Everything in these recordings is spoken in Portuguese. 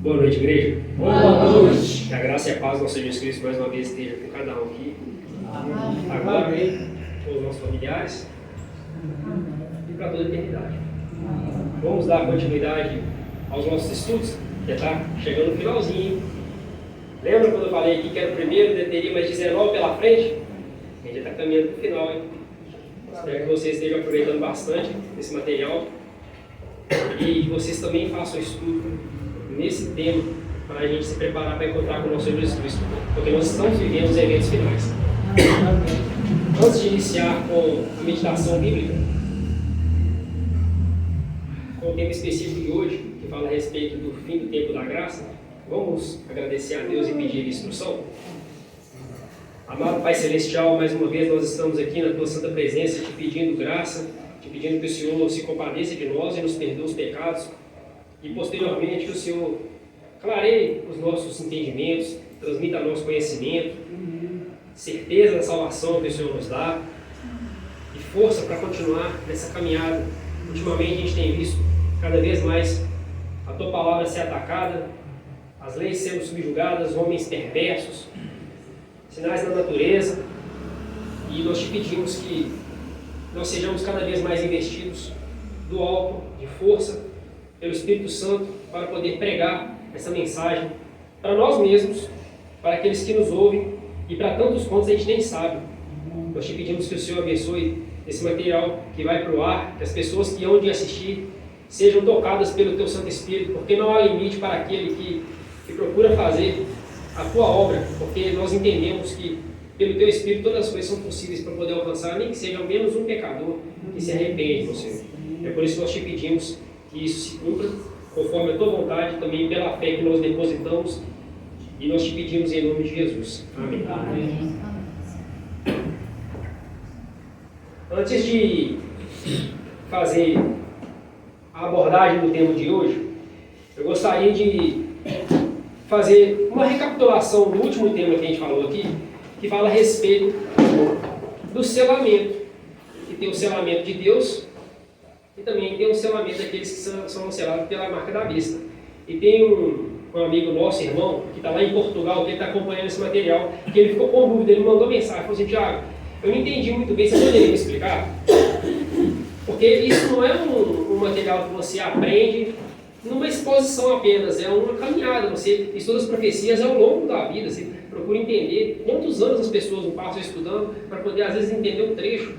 Boa noite, igreja. Boa noite. Que a graça e a paz do nosso Senhor Jesus Cristo mais uma vez esteja com cada um aqui. Amém. Agora, com os nossos familiares e para toda a eternidade. Vamos dar continuidade aos nossos estudos, que está chegando no finalzinho. Lembra quando eu falei aqui que era o primeiro, teria mais 19 pela frente? A gente já está caminhando para o final, hein? Espero que vocês estejam aproveitando bastante esse material e que vocês também façam estudo nesse tema para a gente se preparar para encontrar com o nosso Senhor Jesus Cristo, porque nós estamos vivendo os eventos finais. Antes de iniciar com a meditação bíblica, com o tema específico de hoje, que fala a respeito do fim do tempo da graça, vamos agradecer a Deus e pedir instrução. Amado Pai Celestial, mais uma vez nós estamos aqui na Tua Santa Presença te pedindo graça, te pedindo que o Senhor se compadeça de nós e nos perdoe os pecados e posteriormente que o Senhor clareie os nossos entendimentos, transmita nosso conhecimento, certeza da salvação que o Senhor nos dá e força para continuar nessa caminhada. Ultimamente a gente tem visto cada vez mais a Tua Palavra ser atacada, as leis sendo subjugadas, homens perversos, sinais da natureza, e nós te pedimos que nós sejamos cada vez mais investidos do alto, de força, pelo Espírito Santo, para poder pregar essa mensagem para nós mesmos, para aqueles que nos ouvem e para tantos quantos a gente nem sabe. Nós te pedimos que o Senhor abençoe esse material que vai para o ar, que as pessoas que hão de assistir sejam tocadas pelo Teu Santo Espírito, porque não há limite para aquele que procura fazer a Tua obra, porque nós entendemos que pelo Teu Espírito todas as coisas são possíveis para poder alcançar, nem que seja ao menos um pecador que se arrepende, meu Senhor. É por isso que nós te pedimos que isso se cumpra conforme a Tua vontade, também pela fé que nós depositamos, e nós te pedimos em nome de Jesus. Amém. Amém. Antes de fazer a abordagem do tema de hoje, eu gostaria de fazer uma recapitulação do último tema que a gente falou aqui, que fala a respeito do selamento, que tem o selamento de Deus e também tem o selamento daqueles que são selados pela marca da besta. E tem um amigo nosso, irmão, que está lá em Portugal, que ele está acompanhando esse material, que ele ficou com dúvida, ele mandou mensagem, falou assim: Tiago, eu não entendi muito bem, você poderia me explicar? Porque isso não é um material que você aprende numa exposição apenas, é uma caminhada, você estuda as profecias ao longo da vida, você procura entender quantos anos as pessoas não passam estudando para poder às vezes entender um trecho,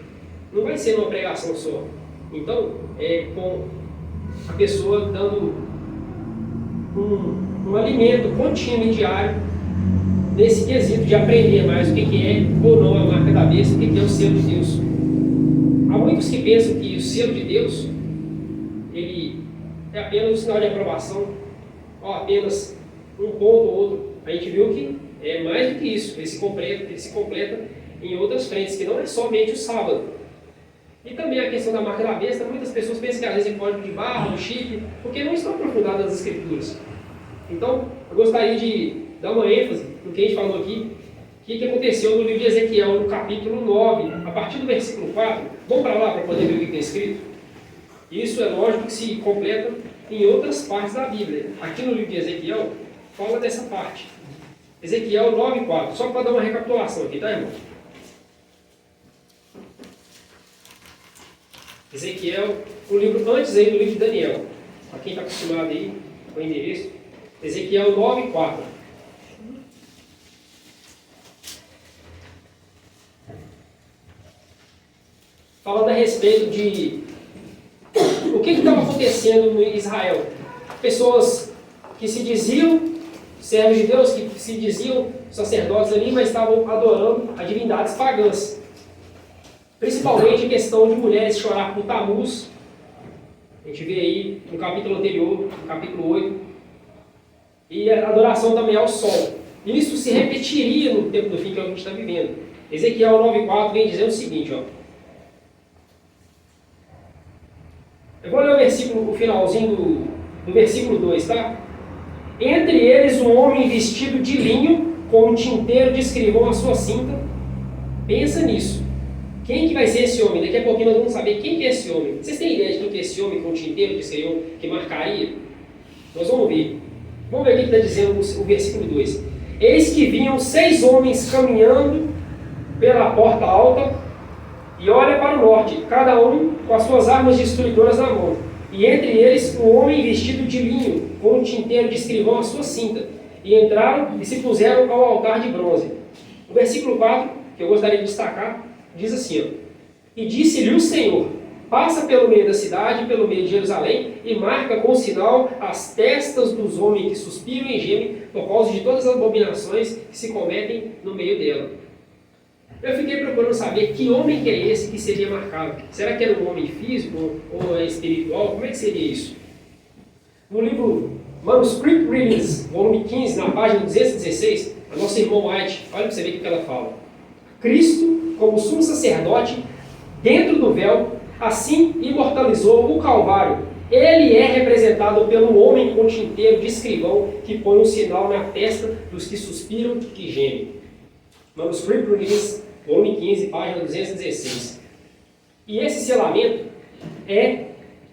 não vai ser numa pregação só. Então, com a pessoa dando um alimento contínuo e diário nesse quesito de aprender mais o que é ou não a marca da besta, o que é o selo de Deus. Há muitos que pensam que o selo de Deus ele é apenas um sinal de aprovação, ou apenas um ponto ou outro. A gente viu que é mais do que isso, ele se completa em outras frentes, que não é somente o sábado. E também a questão da marca da besta, muitas pessoas pensam que às vezes é código de barra, do chip, porque não estão aprofundadas nas escrituras. Então, eu gostaria de dar uma ênfase no que a gente falou aqui, o que aconteceu no livro de Ezequiel, no capítulo 9, a partir do versículo 4. Vamos para lá para poder ver o que está escrito? Isso é lógico que se completa em outras partes da Bíblia. Aqui no livro de Ezequiel, fala dessa parte. Ezequiel 9:4. Só para dar uma recapitulação aqui, tá, irmão? Ezequiel, o livro antes aí do livro de Daniel. Para quem está acostumado aí com o endereço. Ezequiel 9:4. Falando a respeito de o que estava acontecendo no Israel. Pessoas que se diziam servos de Deus, que se diziam sacerdotes ali, mas estavam adorando a divindades pagãs. Principalmente a questão de mulheres chorar por Tamuz. A gente vê aí no capítulo anterior, no capítulo 8. E a adoração também ao sol. Isso se repetiria no tempo do fim que a gente está vivendo. Ezequiel 9:4 vem dizendo o seguinte, ó. Eu vou ler o finalzinho do versículo 2, tá? Entre eles um homem vestido de linho, com um tinteiro de escrivão à sua cinta. Pensa nisso. Quem que vai ser esse homem? Daqui a pouquinho nós vamos saber quem que é esse homem. Vocês têm ideia de quem que é esse homem com o tinteiro de escrivão que marcaria? Nós vamos ver. Vamos ver o que está dizendo o versículo 2. Eis que vinham 6 homens caminhando pela porta alta, e olha para o norte, cada um com as suas armas destruidoras na mão. E entre eles um homem vestido de linho, com um tinteiro de escrivão à sua cinta. E entraram e se puseram ao altar de bronze. O versículo 4, que eu gostaria de destacar, diz assim, ó, e disse-lhe o Senhor, passa pelo meio da cidade, pelo meio de Jerusalém, e marca com sinal as testas dos homens que suspiram e gemem por causa de todas as abominações que se cometem no meio dela. Eu fiquei procurando saber que homem que é esse que seria marcado. Será que era um homem físico ou espiritual? Como é que seria isso? No livro Manuscript Readings, volume 15, na página 216, a nossa irmã White, olha para você ver o que ela fala. Cristo, como sumo sacerdote, dentro do véu, assim imortalizou o Calvário. Ele é representado pelo homem com tinteiro de escrivão que põe um sinal na testa dos que suspiram e gemem. Manuscript Readings, volume 15, página 216. E esse selamento é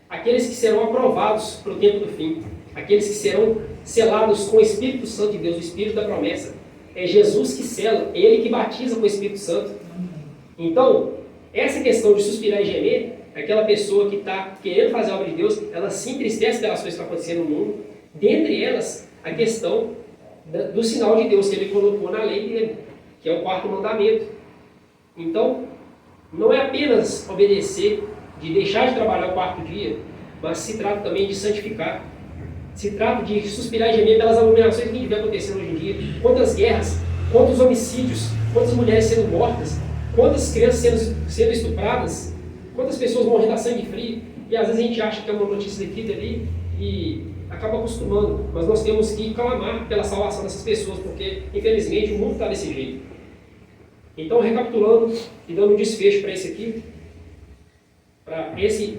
aqueles que serão aprovados para o tempo do fim. Aqueles que serão selados com o Espírito Santo de Deus, o Espírito da promessa. É Jesus que sela, Ele que batiza com o Espírito Santo. Então, essa questão de suspirar e gemer, aquela pessoa que está querendo fazer a obra de Deus, ela se entristece pelas coisas que estão acontecendo no mundo. Dentre elas, a questão do sinal de Deus que Ele colocou na lei dele, que é o 4º mandamento. Então, não é apenas obedecer, de deixar de trabalhar o 4º dia, mas se trata também de santificar. Se trata de suspirar e gemer pelas abominações que vem acontecendo hoje em dia. Quantas guerras, quantos homicídios, quantas mulheres sendo mortas, quantas crianças sendo estupradas, quantas pessoas morrendo a sangue frio. E às vezes a gente acha que é uma notícia daqui e dali e acaba acostumando. Mas nós temos que clamar pela salvação dessas pessoas, porque infelizmente o mundo está desse jeito. Então, recapitulando e dando um desfecho para esse aqui, para esse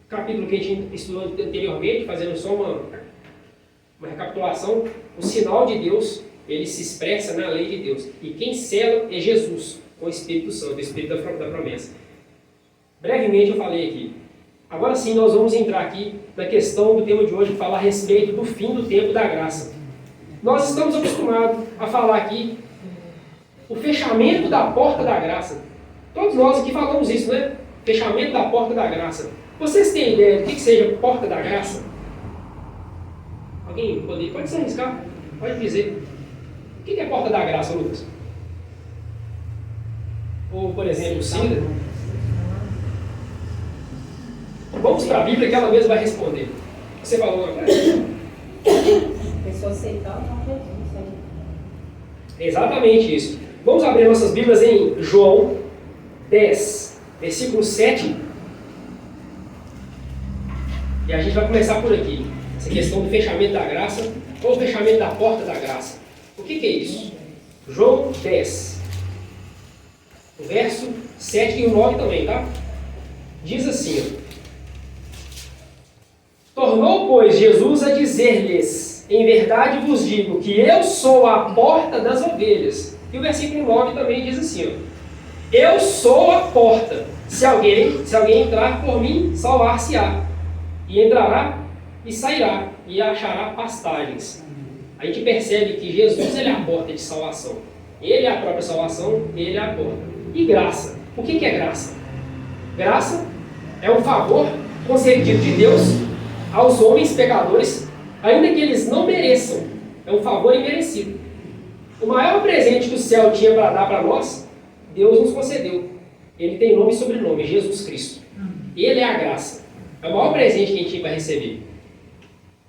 capítulo que a gente estudou anteriormente, fazendo só uma recapitulação, o sinal de Deus, ele se expressa na lei de Deus. E quem sela é Jesus, com o Espírito Santo, o Espírito da promessa. Brevemente eu falei aqui. Agora sim, nós vamos entrar aqui na questão do tema de hoje, falar a respeito do fim do tempo da graça. Nós estamos acostumados a falar aqui o fechamento da porta da graça. Todos nós aqui falamos isso, né? Fechamento da porta da graça. Vocês têm ideia do que seja porta da graça? Alguém pode se arriscar? Pode dizer. O que é porta da graça, Lucas? Ou, por exemplo, Cida? Vamos para a Bíblia que ela mesma vai responder. Você falou agora. A pessoa aceitar o nome de Jesus. Exatamente isso. Vamos abrir nossas Bíblias em João 10, versículo 7. E a gente vai começar por aqui. Essa questão do fechamento da graça ou o fechamento da porta da graça. O que é isso? João 10, o verso 7 e o 9 também, tá? Diz assim, tornou, pois, Jesus a dizer-lhes, em verdade vos digo que eu sou a porta das ovelhas. E o versículo 9 também diz assim, eu sou a porta. Se alguém entrar por mim, salvar-se-á. E entrará e sairá, e achará pastagens. A gente percebe que Jesus ele é a porta de salvação. Ele é a própria salvação, ele é a porta. E graça. O que é graça? Graça é um favor concedido de Deus aos homens pecadores, ainda que eles não mereçam. É um favor imerecido. O maior presente que o céu tinha para dar para nós, Deus nos concedeu. Ele tem nome e sobrenome, Jesus Cristo. Ele é a graça. É o maior presente que a gente tinha para receber.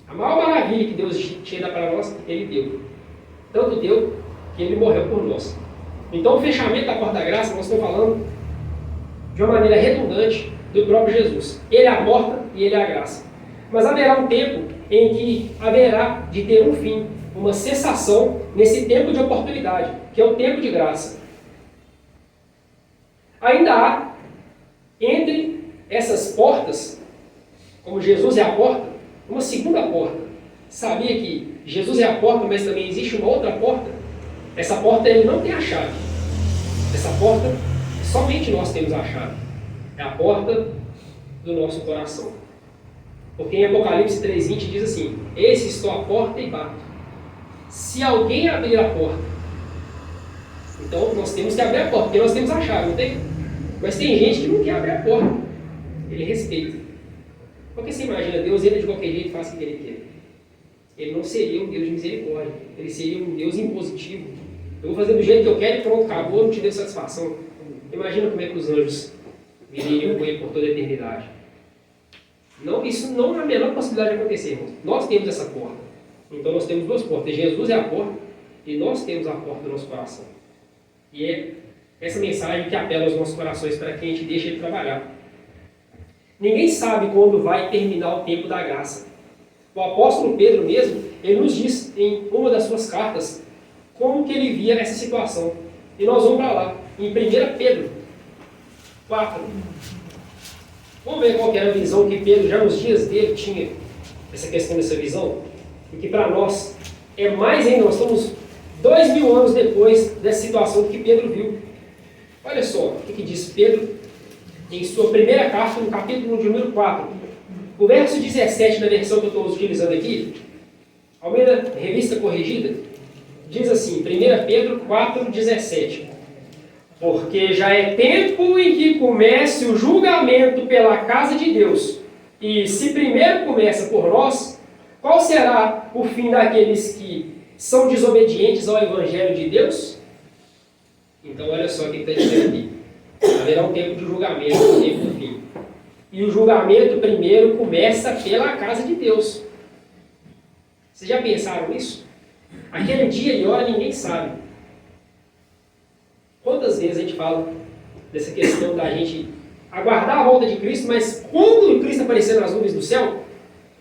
A maior maravilha que Deus tinha para nós, Ele deu. Tanto deu que Ele morreu por nós. Então o fechamento da porta da graça, nós estamos falando de uma maneira redundante do próprio Jesus. Ele é a porta e Ele é a graça. Mas haverá um tempo em que haverá de ter um fim, uma cessação nesse tempo de oportunidade, que é o tempo de graça. Ainda há, entre essas portas, como Jesus é a porta, uma segunda porta. Sabia que Jesus é a porta, mas também existe uma outra porta? Essa porta ele não tem a chave. Essa porta, somente nós temos a chave. É a porta do nosso coração. Porque em Apocalipse 3:20 diz assim: eis que estou à porta e bato. Se alguém abrir a porta, então nós temos que abrir a porta, porque nós temos a chave, não tem? Mas tem gente que não quer abrir a porta. Ele respeita. Porque você imagina, Deus entra de qualquer jeito e faz o que ele quer. Ele não seria um Deus de misericórdia. Ele seria um Deus impositivo. Eu vou fazer do jeito que eu quero e pronto, acabou, não te deu satisfação. Imagina como é que os anjos viveriam com ele por toda a eternidade. Não, isso não é a menor possibilidade de acontecer, irmãos. Nós temos essa porta. Então nós temos duas portas. Jesus é a porta e nós temos a porta do nosso coração. E é essa mensagem que apela aos nossos corações para que a gente deixe ele trabalhar. Ninguém sabe quando vai terminar o tempo da graça. O apóstolo Pedro mesmo, ele nos diz em uma das suas cartas como que ele via essa situação. E nós vamos para lá, em 1 Pedro 4. Vamos ver qual que era a visão que Pedro, já nos dias dele, tinha essa questão dessa visão. E que para nós é mais ainda, nós estamos 2000 anos depois dessa situação que Pedro viu. Olha só o que diz Pedro em sua primeira carta, no capítulo de número 4. O verso 17, na versão que eu estou utilizando aqui, Almeida Revista Corrigida, diz assim, 1 Pedro 4,17. Porque já é tempo em que comece o julgamento pela casa de Deus. E se primeiro começa por nós, qual será o fim daqueles que são desobedientes ao Evangelho de Deus? Então olha só o que está dizendo aqui. Haverá um tempo de julgamento, um tempo do fim. E o julgamento primeiro começa pela casa de Deus. Vocês já pensaram nisso? Aquele dia e hora ninguém sabe. Quantas vezes a gente fala dessa questão da gente aguardar a volta de Cristo, mas quando Cristo aparecer nas nuvens do céu,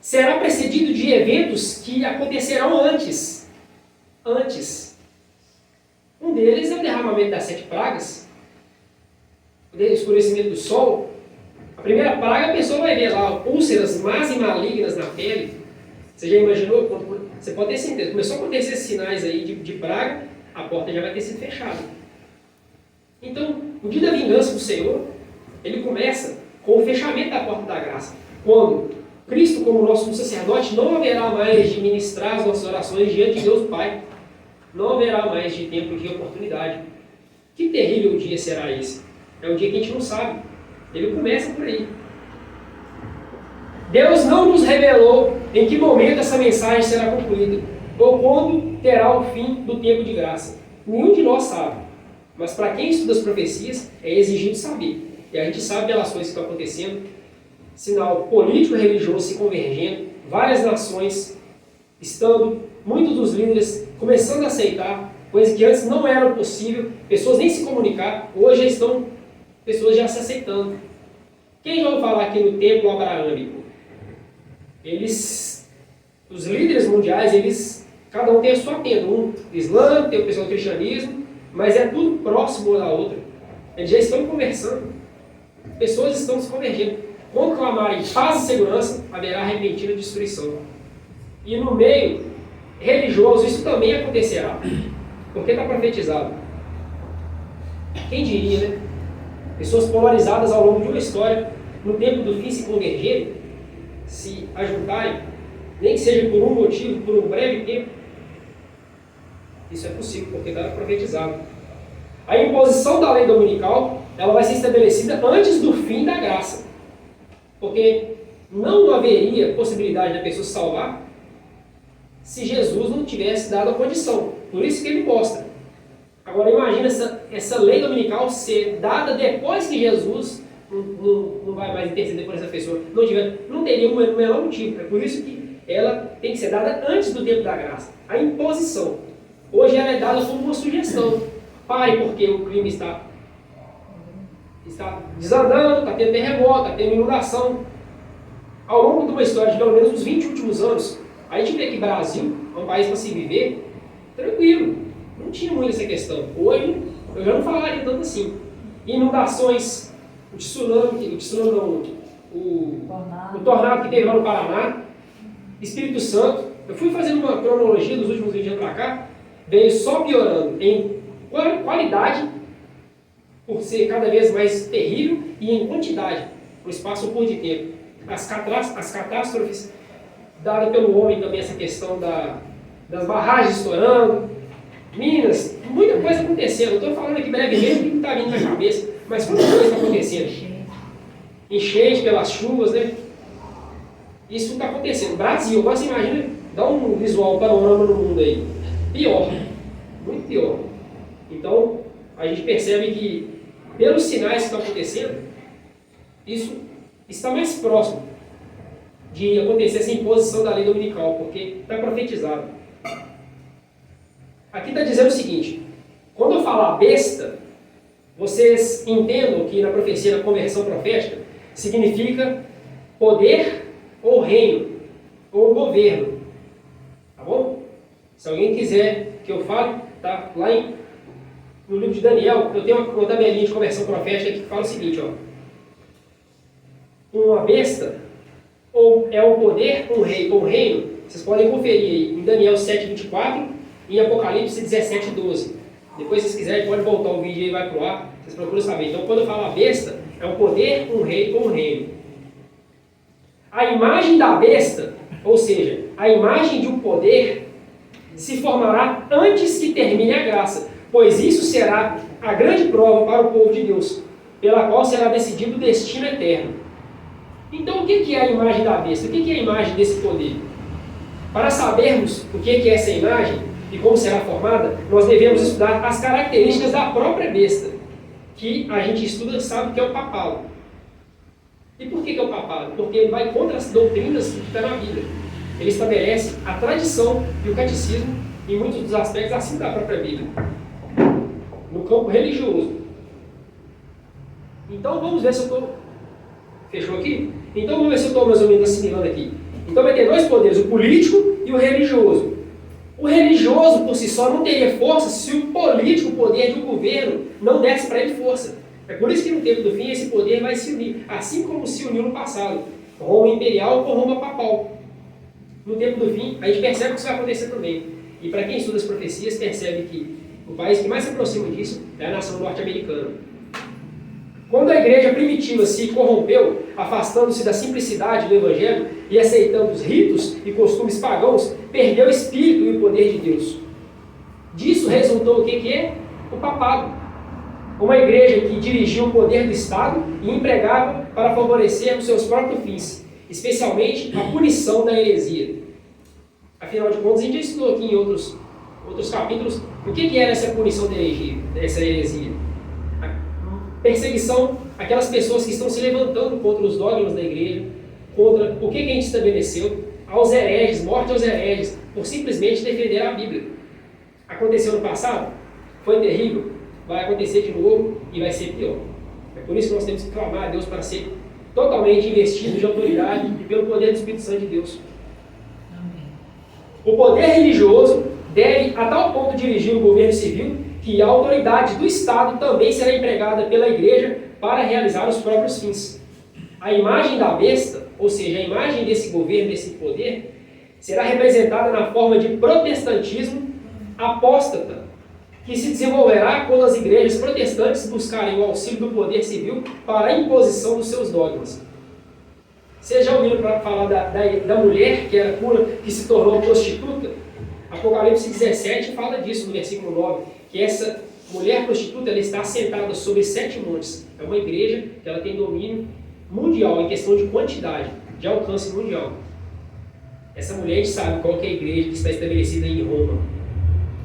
será precedido de eventos que acontecerão antes. Antes. Um deles é o derramamento das 7 pragas, o escurecimento do sol. A primeira praga, a pessoa vai ver lá úlceras más e malignas na pele. Você já imaginou? Você pode ter certeza. Começou a acontecer esses sinais aí de praga, a porta já vai ter sido fechada. Então, o dia da vingança do Senhor, ele começa com o fechamento da porta da graça. Quando Cristo, como nosso sacerdote, não haverá mais de ministrar as nossas orações diante de Deus Pai. Não haverá mais de tempo de oportunidade. Que terrível dia será esse? É um dia que a gente não sabe. Ele começa por aí. Deus não nos revelou em que momento essa mensagem será concluída, ou quando terá o fim do tempo de graça. Nenhum de nós sabe. Mas para quem estuda as profecias, é exigido saber. E a gente sabe pelas coisas que estão acontecendo. Sinal político e religioso se convergendo, várias nações estando, muitos dos líderes começando a aceitar, coisas que antes não eram possível, pessoas nem se comunicar, hoje estão pessoas já se aceitando. Quem já ouviu falar aqui no templo abraâmico? Os líderes mundiais, cada um tem a sua tenda. Um islã, tem o pessoal do cristianismo, mas é tudo próximo uma da outra. Eles já estão conversando. Pessoas estão se convergendo. Quando clamarem paz e segurança, haverá repentina destruição. E no meio religioso, isso também acontecerá. Porque está profetizado. Quem diria, né? Pessoas polarizadas ao longo de uma história, no tempo do fim se convergerem, se ajuntarem, nem que seja por um motivo, por um breve tempo. Isso é possível, porque está profetizado. A imposição da lei dominical, ela vai ser estabelecida antes do fim da graça. Porque não haveria possibilidade da pessoa se salvar se Jesus não tivesse dado a condição. Por isso que ele mostra. Agora imagina essa lei dominical ser dada depois que Jesus não vai mais interceder por essa pessoa. Não teria um menor motivo. É por isso que ela tem que ser dada antes do tempo da graça. A imposição. Hoje ela é dada como uma sugestão. Pare, porque o crime está desandando, está tendo terremoto, está tendo inundação. Ao longo de uma história de pelo menos uns 20 últimos anos, a gente vê que o Brasil é um país para se viver tranquilo. Não tinha muito essa questão. Hoje, eu já não falaria tanto assim. Inundações, o tornado que teve lá no Paraná, Espírito Santo. Eu fui fazendo uma cronologia dos últimos 20 anos para cá, veio só piorando em qualidade, por ser cada vez mais terrível, e em quantidade, no espaço curto de tempo. as catástrofes dadas pelo homem também, essa questão das barragens estourando, Minas, muita coisa acontecendo. Eu estou falando aqui brevemente o que está vindo na cabeça, mas muita coisa está acontecendo. Enchente pelas chuvas, né? Isso está acontecendo. Brasil, agora você imagina, dá um visual, um panorama no mundo aí. Pior, muito pior. Então, a gente percebe que, pelos sinais que estão acontecendo, isso está mais próximo de acontecer essa imposição da lei dominical, porque está profetizado. Aqui está dizendo o seguinte: quando eu falar besta, vocês entendam que na profecia da conversão profética significa poder ou reino ou governo. Tá bom? Se alguém quiser que eu fale, tá lá no livro de Daniel, eu tenho uma tabelinha de conversão profética aqui que fala o seguinte, ó. Uma besta, ou é um poder, um rei ou um reino, vocês podem conferir aí em Daniel 7:24 e em Apocalipse 17:12. Depois, se vocês quiserem, pode voltar o vídeo aí e vai pro ar, vocês procuram saber. Então, quando eu falo a besta, é um poder, um rei ou um reino. A imagem da besta, ou seja, a imagem de um poder, se formará antes que termine a graça, pois isso será a grande prova para o povo de Deus, pela qual será decidido o destino eterno. Então, o que é a imagem da besta? O que é a imagem desse poder? Para sabermos o que é essa imagem e como será formada, nós devemos estudar as características da própria besta, que a gente estuda, sabe que é o papado. E por que é o papado? Porque ele vai contra as doutrinas que estão na Bíblia. Ele estabelece a tradição e o catecismo, em muitos dos aspectos, assim da própria Bíblia, no campo religioso. Então, vamos ver se eu estou... Fechou aqui? Então, vamos ver se eu estou mais ou menos assimilando aqui. Então, vai ter dois poderes, o político e o religioso. O religioso, por si só, não teria força se o político, o poder de um governo, não desse para ele força. É por isso que no tempo do fim esse poder vai se unir, assim como se uniu no passado, Roma imperial com Roma papal. No tempo do fim, a gente percebe que isso vai acontecer também. E para quem estuda as profecias, percebe que o país que mais se aproxima disso é a nação norte-americana. Quando a igreja primitiva se corrompeu, afastando-se da simplicidade do evangelho e aceitando os ritos e costumes pagãos, perdeu o espírito e o poder de Deus. Disso resultou o que é? O papado. Uma igreja que dirigia o poder do Estado e empregava para favorecer os seus próprios fins, especialmente a punição da heresia. Afinal de contas, a gente já estudou aqui em outros capítulos o que era essa punição da heresia. A perseguição àquelas pessoas que estão se levantando contra os dogmas da igreja, contra o que a gente estabeleceu, aos hereges, morte aos hereges, por simplesmente defender a Bíblia. Aconteceu no passado? Foi terrível? Vai acontecer de novo e vai ser pior. É por isso que nós temos que clamar a Deus para ser totalmente investido de autoridade e pelo poder do Espírito Santo de Deus. O poder religioso deve a tal ponto dirigir o governo civil que a autoridade do Estado também será empregada pela igreja para realizar os próprios fins. A imagem da besta, ou seja, a imagem desse governo, desse poder, será representada na forma de protestantismo apóstata, que se desenvolverá quando as igrejas protestantes buscarem o auxílio do poder civil para a imposição dos seus dogmas. Vocês já ouviram para falar da mulher que era pura, que se tornou prostituta? Apocalipse 17 fala disso no versículo 9, que essa mulher prostituta ela está assentada sobre 7 montes. É uma igreja que ela tem domínio mundial, em questão de quantidade, de alcance mundial. Essa mulher, a gente sabe qual que é a igreja que está estabelecida em Roma.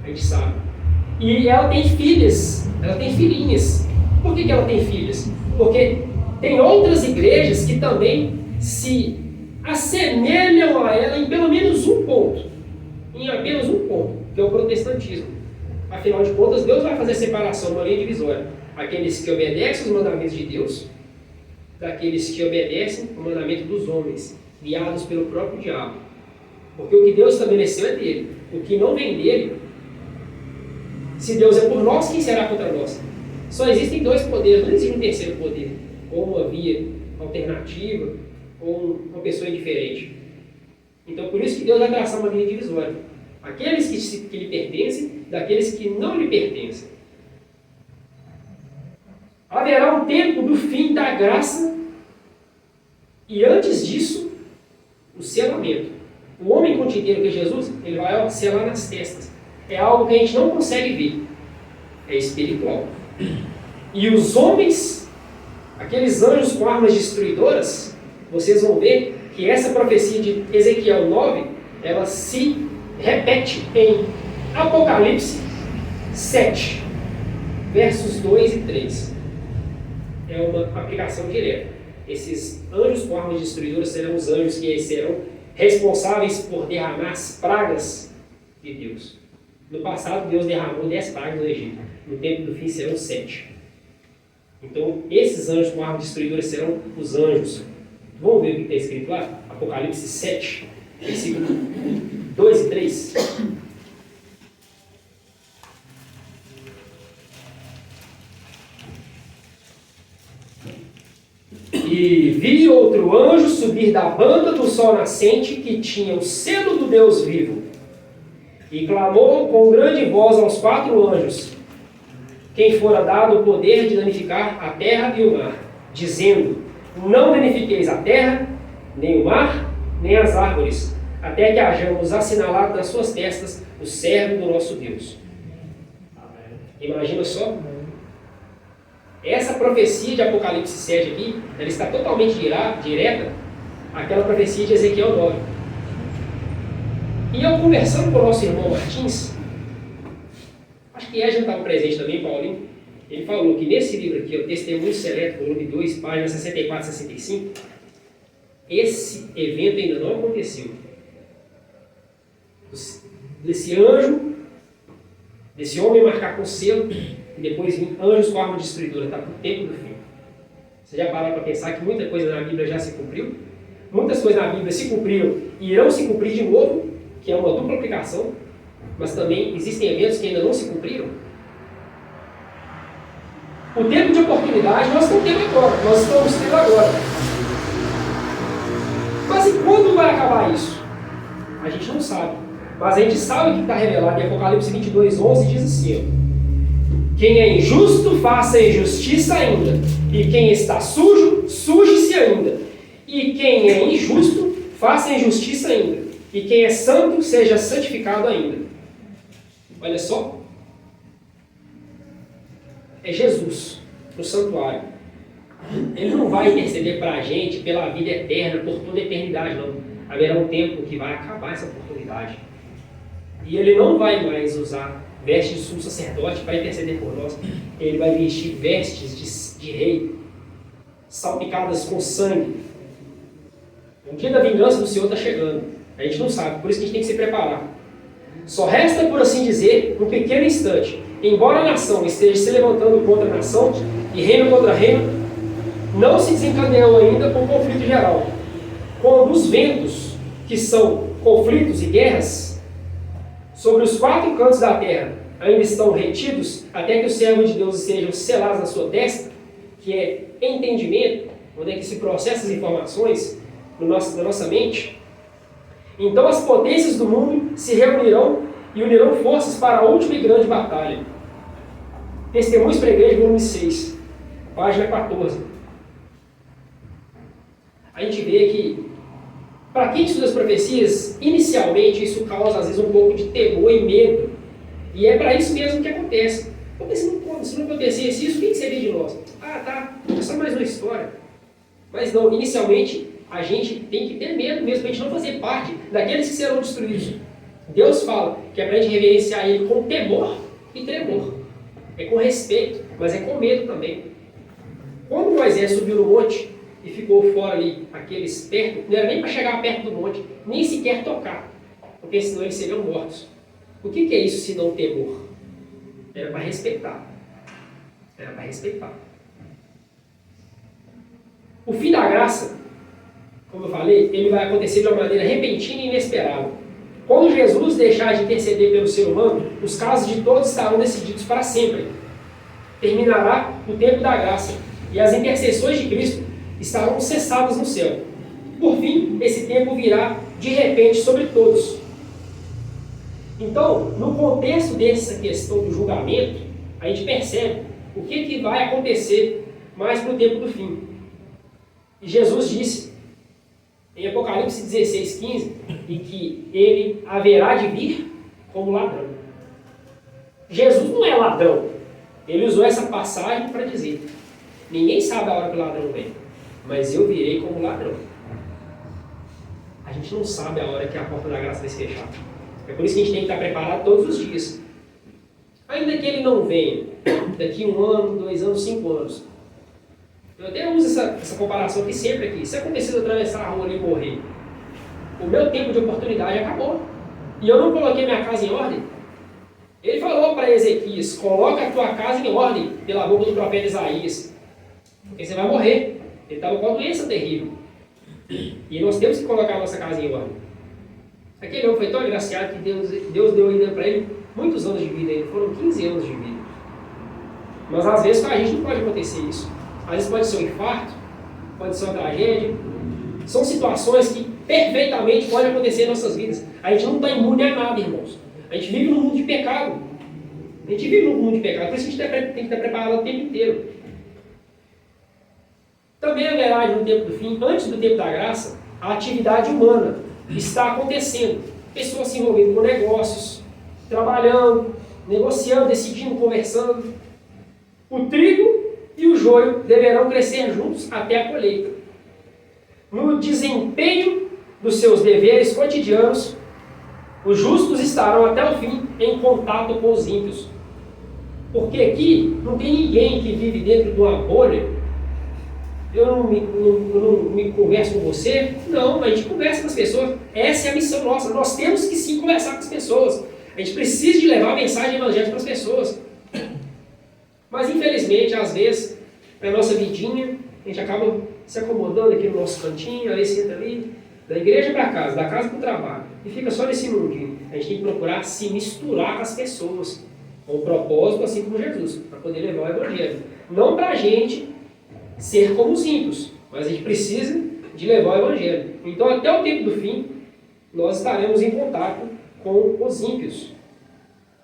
A gente sabe. E ela tem filhas, ela tem filhinhas. Por que ela tem filhas? Porque tem outras igrejas que também se assemelham a ela em pelo menos um ponto. Em apenas um ponto, que é o protestantismo. Afinal de contas, Deus vai fazer separação, uma linha divisória. Aqueles que obedecem os mandamentos de Deus, daqueles que obedecem o mandamento dos homens, guiados pelo próprio diabo. Porque o que Deus estabeleceu é dele. O que não vem dele, se Deus é por nós, quem será contra nós? Só existem 2 poderes, não existe um terceiro poder, ou uma via alternativa, ou uma pessoa indiferente. Então, por isso que Deus vai traçar uma linha divisória. Aqueles que lhe pertencem, daqueles que não lhe pertencem. Haverá um tempo do fim da graça E antes disso, o selamento. O homem contideiro que é Jesus, ele vai selar nas testas. É algo que a gente não consegue ver. É espiritual. E os homens, aqueles anjos com armas destruidoras, vocês vão ver que essa profecia de Ezequiel 9, ela se repete em Apocalipse 7, versos 2 e 3. É uma aplicação direta. Esses anjos com armas destruidoras serão os anjos que serão responsáveis por derramar as pragas de Deus. No passado, Deus derramou 10 pragas no Egito. No tempo do fim serão 7. Então, esses anjos com armas destruidoras serão os anjos. Vamos ver o que está escrito lá? Apocalipse 7, versículo 2 e 3. E vi outro anjo subir da banda do sol nascente, que tinha o selo do Deus vivo, e clamou com grande voz aos 4 anjos, quem fora dado o poder de danificar a terra e o mar, dizendo: não danifiqueis a terra, nem o mar, nem as árvores, até que hajamos assinalado nas suas testas o servo do nosso Deus. Imagina só. Essa profecia de Apocalipse 7 aqui, ela está totalmente direta àquela profecia de Ezequiel 9. E eu conversando com o nosso irmão Martins, acho que Edna estava presente também, Paulinho, ele falou que nesse livro aqui, o Testemunho Seleto, volume 2, páginas 64 e 65, esse evento ainda não aconteceu. Desse anjo, desse homem marcar com selo, e depois vir anjos com arma destruidora, está para o tempo do fim. Você já parou para pensar que muita coisa na Bíblia já se cumpriu? Muitas coisas na Bíblia se cumpriram e irão se cumprir de novo, que é uma dupla aplicação, mas também existem eventos que ainda não se cumpriram. O tempo de oportunidade nós não temos agora, nós estamos tendo agora. Mas e quando vai acabar isso? A gente não sabe. Mas a gente sabe o que está revelado em Apocalipse 22:11, diz assim: quem é injusto, faça injustiça ainda. E quem está sujo, suje-se ainda. E quem é injusto, faça injustiça ainda. E quem é santo, seja santificado ainda. Olha só. É Jesus, no santuário. Ele não vai interceder para a gente pela vida eterna, por toda a eternidade, não. Haverá um tempo que vai acabar essa oportunidade. E ele não vai mais usar vestes de sumo sacerdote para interceder por nós. Ele vai vestir vestes de rei, salpicadas com sangue. O dia da vingança do Senhor está chegando. A gente não sabe, por isso que a gente tem que se preparar. Só resta, por assim dizer, um pequeno instante. Embora a nação esteja se levantando contra a nação e reino contra reino, não se desencadeou ainda com o conflito geral. Quando os ventos, que são conflitos e guerras, sobre os 4 cantos da terra ainda estão retidos, até que os servos de Deus sejam selados na sua testa, que é entendimento, onde é que se processa as informações na nossa mente. Então as potências do mundo se reunirão e unirão forças para a última e grande batalha. Testemunhos para a Igreja, volume 6, página 14. A gente vê que, para quem estuda as profecias, inicialmente isso causa às vezes um pouco de temor e medo. E é para isso mesmo que acontece. Porque se não acontecesse isso, o que seria de nós? Ah, tá, é só mais uma história. Mas não, inicialmente a gente tem que ter medo mesmo, para a gente não fazer parte daqueles que serão destruídos. Deus fala que é para a gente reverenciar Ele com temor e tremor. É com respeito, mas é com medo também. Quando Moisés subiu no monte e ficou fora ali, aqueles perto, não era nem para chegar perto do monte, nem sequer tocar, porque senão eles seriam mortos. O que é isso se não temor? Era para respeitar. Era para respeitar. O fim da graça, como eu falei, ele vai acontecer de uma maneira repentina e inesperada. Quando Jesus deixar de interceder pelo ser humano, os casos de todos estarão decididos para sempre. Terminará o tempo da graça e as intercessões de Cristo estarão cessadas no céu. Por fim, esse tempo virá de repente sobre todos. Então, no contexto dessa questão do julgamento, a gente percebe o que vai acontecer mais para o tempo do fim. E Jesus disse em Apocalipse 16:15, e que ele haverá de vir como ladrão. Jesus não é ladrão. Ele usou essa passagem para dizer: ninguém sabe a hora que o ladrão vem, mas eu virei como ladrão. A gente não sabe a hora que a porta da graça vai se fechar. É por isso que a gente tem que estar preparado todos os dias. Ainda que ele não venha daqui 1 ano, 2 anos, 5 anos. Eu até uso essa comparação aqui sempre aqui. Se acontecer de atravessar a rua ali e morrer, o meu tempo de oportunidade acabou. E eu não coloquei minha casa em ordem. Ele falou para Ezequias: coloca a tua casa em ordem pela boca do profeta Isaías, porque você vai morrer. Ele estava com uma doença terrível. E nós temos que colocar a nossa casa em ordem. Aquele homem foi tão agraciado que Deus deu ainda para ele muitos anos de vida. Ainda foram 15 anos de vida. Mas às vezes com a gente não pode acontecer isso. Às vezes pode ser um infarto, pode ser uma tragédia. São situações que perfeitamente podem acontecer em nossas vidas. A gente não está imune a nada, irmãos. A gente vive num mundo de pecado. A gente vive num mundo de pecado. Por isso a gente tem que estar preparado o tempo inteiro. Também é verdade no tempo do fim, antes do tempo da graça, a atividade humana está acontecendo. Pessoas se envolvendo com negócios, trabalhando, negociando, decidindo, conversando. O trigo e o joio deverão crescer juntos até a colheita. No desempenho dos seus deveres cotidianos, os justos estarão até o fim em contato com os ímpios. Porque aqui não tem ninguém que vive dentro de uma bolha. Eu não me converso com você? Não, a gente conversa com as pessoas. Essa é a missão nossa. Nós temos que sim conversar com as pessoas. A gente precisa de levar a mensagem evangélica para as pessoas. Mas infelizmente, às vezes, na nossa vidinha, a gente acaba se acomodando aqui no nosso cantinho, aí senta ali, da igreja para casa, da casa para o trabalho, e fica só nesse mundinho. A gente tem que procurar se misturar com as pessoas, com o propósito, assim como Jesus, para poder levar o evangelho. Não para a gente ser como os ímpios, mas a gente precisa de levar o evangelho. Então, até o tempo do fim, nós estaremos em contato com os ímpios,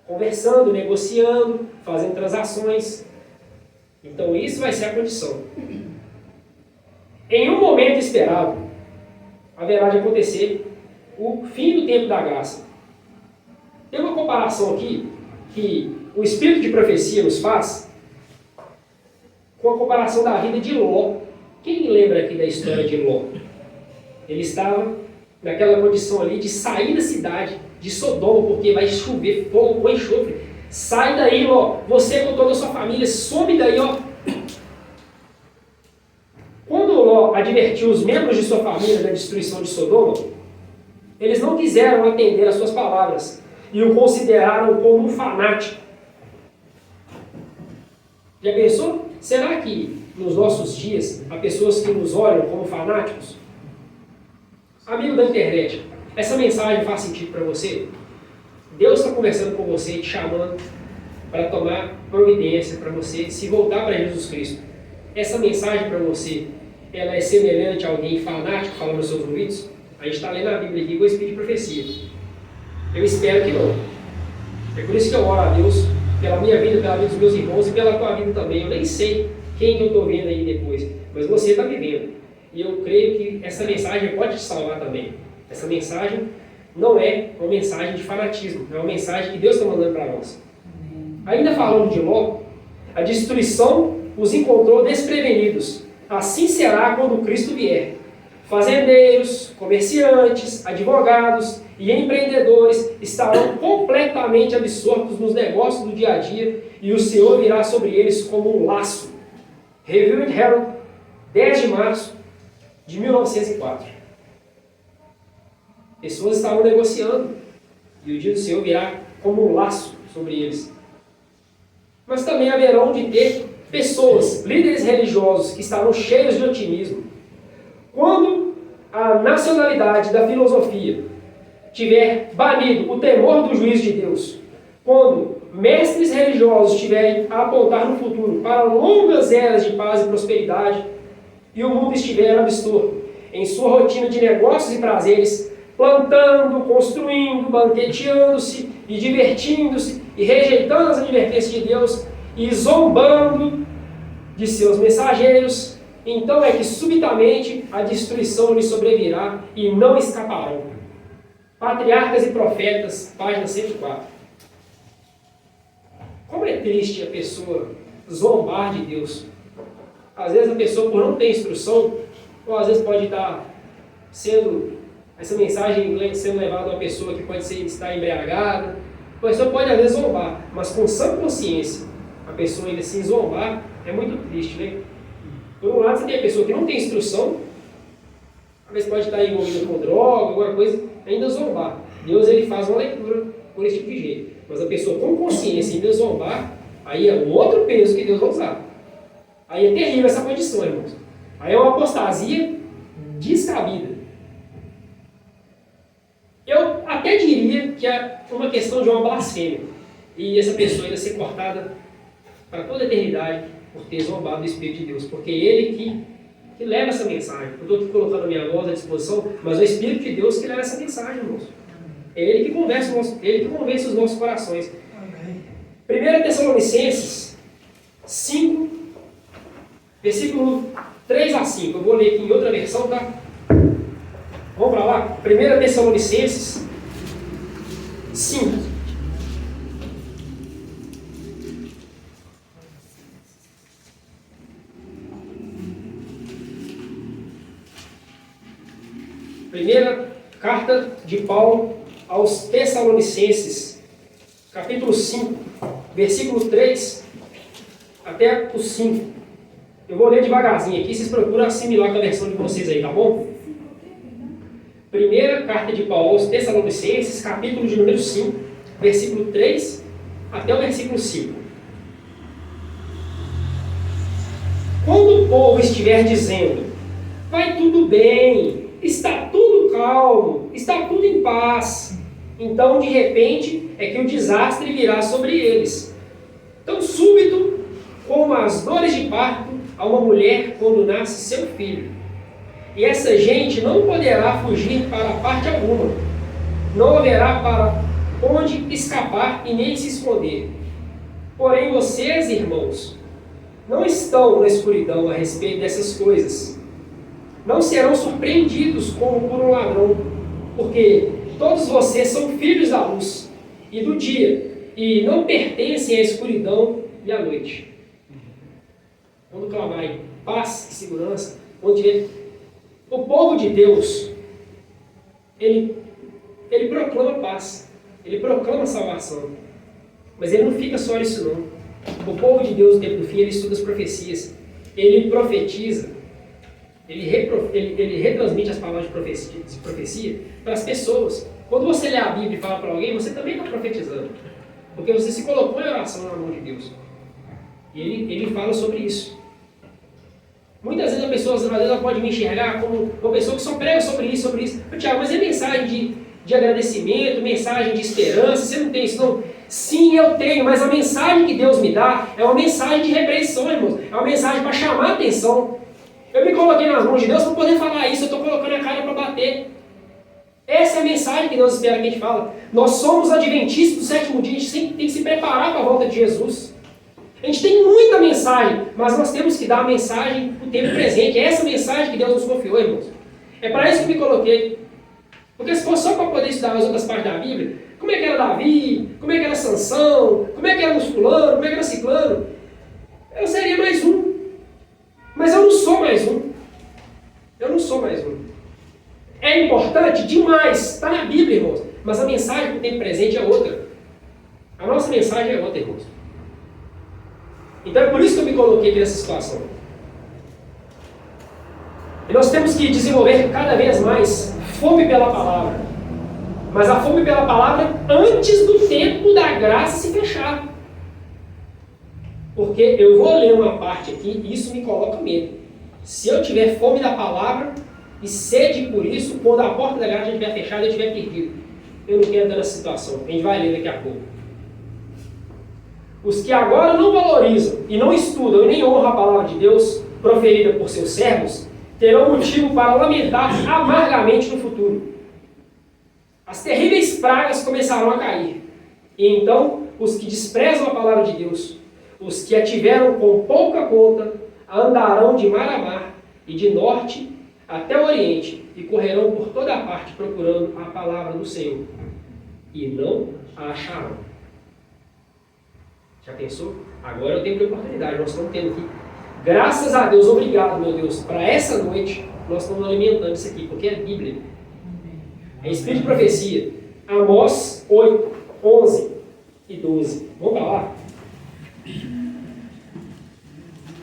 conversando, negociando, fazendo transações. Então, isso vai ser a condição. Em um momento esperado, haverá de acontecer o fim do tempo da graça. Tem uma comparação aqui que o Espírito de Profecia nos faz com a comparação da vida de Ló. Quem lembra aqui da história de Ló? Ele estava naquela condição ali de sair da cidade de Sodoma, porque vai chover fogo com enxofre. Sai daí, Ló. Você com toda a sua família, some daí, ó. Quando Ló advertiu os membros de sua família da destruição de Sodoma, eles não quiseram atender às suas palavras e o consideraram como um fanático. Já pensou? Será que nos nossos dias há pessoas que nos olham como fanáticos? Amigo da internet, essa mensagem faz sentido para você? Deus está conversando com você, te chamando para tomar providência, para você se voltar para Jesus Cristo. Essa mensagem para você, ela é semelhante a alguém fanático falando nos seus ouvidos? A gente está lendo a Bíblia aqui com o Espírito de Profecia. Eu espero que não. É por isso que eu oro a Deus pela minha vida, pela vida dos meus irmãos e pela tua vida também. Eu nem sei quem que eu estou vendo aí depois, mas você está vivendo. E eu creio que essa mensagem pode te salvar também. Essa mensagem não é uma mensagem de fanatismo, é uma mensagem que Deus está mandando para nós. Ainda falando de Ló, a destruição os encontrou desprevenidos. Assim será quando Cristo vier. Fazendeiros, comerciantes, advogados e empreendedores estarão completamente absortos nos negócios do dia a dia e o Senhor virá sobre eles como um laço. Review and Herald, 10 de março de 1904. Pessoas estavam negociando e o dia do Senhor virá como um laço sobre eles. Mas também haverão de ter pessoas, líderes religiosos que estarão cheios de otimismo. Quando a nacionalidade da filosofia tiver banido o temor do juízo de Deus, quando mestres religiosos estiverem a apontar no futuro para longas eras de paz e prosperidade, e o mundo estiver absorto em sua rotina de negócios e prazeres, plantando, construindo, banqueteando-se e divertindo-se e rejeitando as advertências de Deus e zombando de seus mensageiros, então é que subitamente a destruição lhe sobrevirá e não escaparão. Patriarcas e Profetas, página 104. Como é triste a pessoa zombar de Deus. Às vezes a pessoa, por não ter instrução, ou às vezes pode estar sendo, essa mensagem sendo levada a uma pessoa que pode estar embriagada. A pessoa pode às vezes zombar, mas com sã consciência, a pessoa ainda assim zombar, é muito triste, né? Por um lado, você tem a pessoa que não tem instrução, às vezes pode estar envolvida com droga, alguma coisa, ainda zombar. Deus ele faz uma leitura por esse tipo de jeito. Mas a pessoa com consciência ainda zombar, aí é um outro peso que Deus vai usar. Aí é terrível essa condição, irmãos. Aí é uma apostasia descabida. Eu até diria que é uma questão de uma blasfêmia. E essa pessoa ainda ser cortada para toda a eternidade por ter zombado do Espírito de Deus. Porque ele que leva essa mensagem. Eu estou aqui colocando a minha voz à disposição, mas é o Espírito de Deus que leva essa mensagem, irmãos. É Ele que convence os nossos corações. 1 Tessalonicenses 5, versículo 3 a 5. Eu vou ler aqui em outra versão, tá? Vamos para lá? 1 Tessalonicenses 5. Primeira carta de Paulo aos Tessalonicenses, capítulo 5, versículo 3 até o 5. Eu vou ler devagarzinho aqui, vocês procuram assimilar com a versão de vocês aí, tá bom? Primeira carta de Paulo aos Tessalonicenses, capítulo de número 5, versículo 3 até o versículo 5. Quando o povo estiver dizendo, vai tudo bem, está tudo calmo, está tudo em paz, então de repente é que o desastre virá sobre eles. Tão súbito como as dores de parto a uma mulher quando nasce seu filho. E essa gente não poderá fugir para parte alguma. Não haverá para onde escapar e nem se esconder. Porém vocês, irmãos, não estão na escuridão a respeito dessas coisas. Não serão surpreendidos como por um ladrão, porque todos vocês são filhos da luz e do dia, e não pertencem à escuridão e à noite. Quando clamar em paz e segurança, onde o povo de Deus, ele proclama paz, ele proclama salvação, mas ele não fica só nisso não. O povo de Deus, no tempo do fim, ele estuda as profecias, ele profetiza, ele retransmite as palavras de profecia para as pessoas. Quando você lê a Bíblia e fala para alguém, você também está profetizando, porque você se colocou em oração na mão de Deus. E ele fala sobre isso. Muitas vezes a pessoa às vezes, ela pode me enxergar como uma pessoa que só prega sobre isso. Tiago, mas é mensagem de agradecimento, mensagem de esperança, você não tem isso não? Sim, eu tenho, mas a mensagem que Deus me dá é uma mensagem de repreensão, irmãos. É uma mensagem para chamar a atenção. Eu me coloquei nas mãos de Deus para poder falar isso, eu estou colocando a cara para bater. Essa é a mensagem que Deus espera que a gente fala. Nós somos adventistas do sétimo dia, a gente tem que se preparar para a volta de Jesus. A gente tem muita mensagem, mas nós temos que dar a mensagem no tempo presente. É essa mensagem que Deus nos confiou, irmãos. É para isso que me coloquei. Porque se fosse só para poder estudar as outras partes da Bíblia, como é que era Davi, como é que era Sansão, como é que era fulano, como é que era ciclano, eu seria mais um. Mas eu não sou mais um. Eu não sou mais um. É importante demais, está na Bíblia, irmãos. Mas a mensagem do tempo presente é outra. A nossa mensagem é outra, irmãos. Então é por isso que eu me coloquei nessa situação. E nós temos que desenvolver cada vez mais fome pela palavra. Mas a fome pela palavra antes do tempo da graça se fechar. Porque eu vou ler uma parte aqui e isso me coloca medo. Se eu tiver fome da palavra e sede por isso, quando a porta da graça estiver fechada, eu estiver perdido. Eu não quero estar nessa situação. A gente vai ler daqui a pouco. Os que agora não valorizam e não estudam e nem honram a palavra de Deus proferida por seus servos, terão motivo para lamentar amargamente no futuro. As terríveis pragas começarão a cair. E então, os que desprezam a palavra de Deus, os que a tiveram com pouca conta, andarão de mar a mar, e de norte até o oriente, e correrão por toda a parte procurando a palavra do Senhor, e não a acharão. Já pensou? Agora é o tempo de oportunidade, nós estamos tendo aqui. Graças a Deus, obrigado, meu Deus, para essa noite nós estamos alimentando isso aqui, porque é Bíblia. É Espírito de Profecia. Amós 8, 11 e 12. Vamos para lá?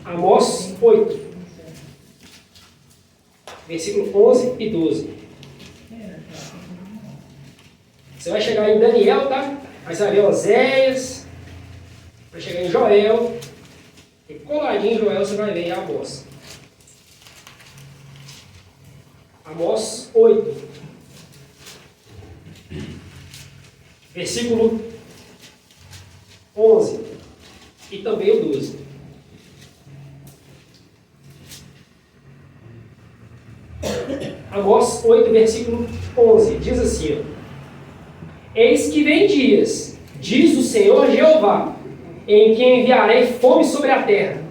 Amós 8, versículo 11 e 12. Você vai chegar em Daniel, tá? Aí você vai ver Oséias, vai chegar em Joel, e coladinho em Joel você vai ver Amós. Amós 8, versículo 11 e também o 12. Amós 8, versículo 11, diz assim: Eis que vem dias, diz o Senhor Jeová, em que enviarei fome sobre a terra,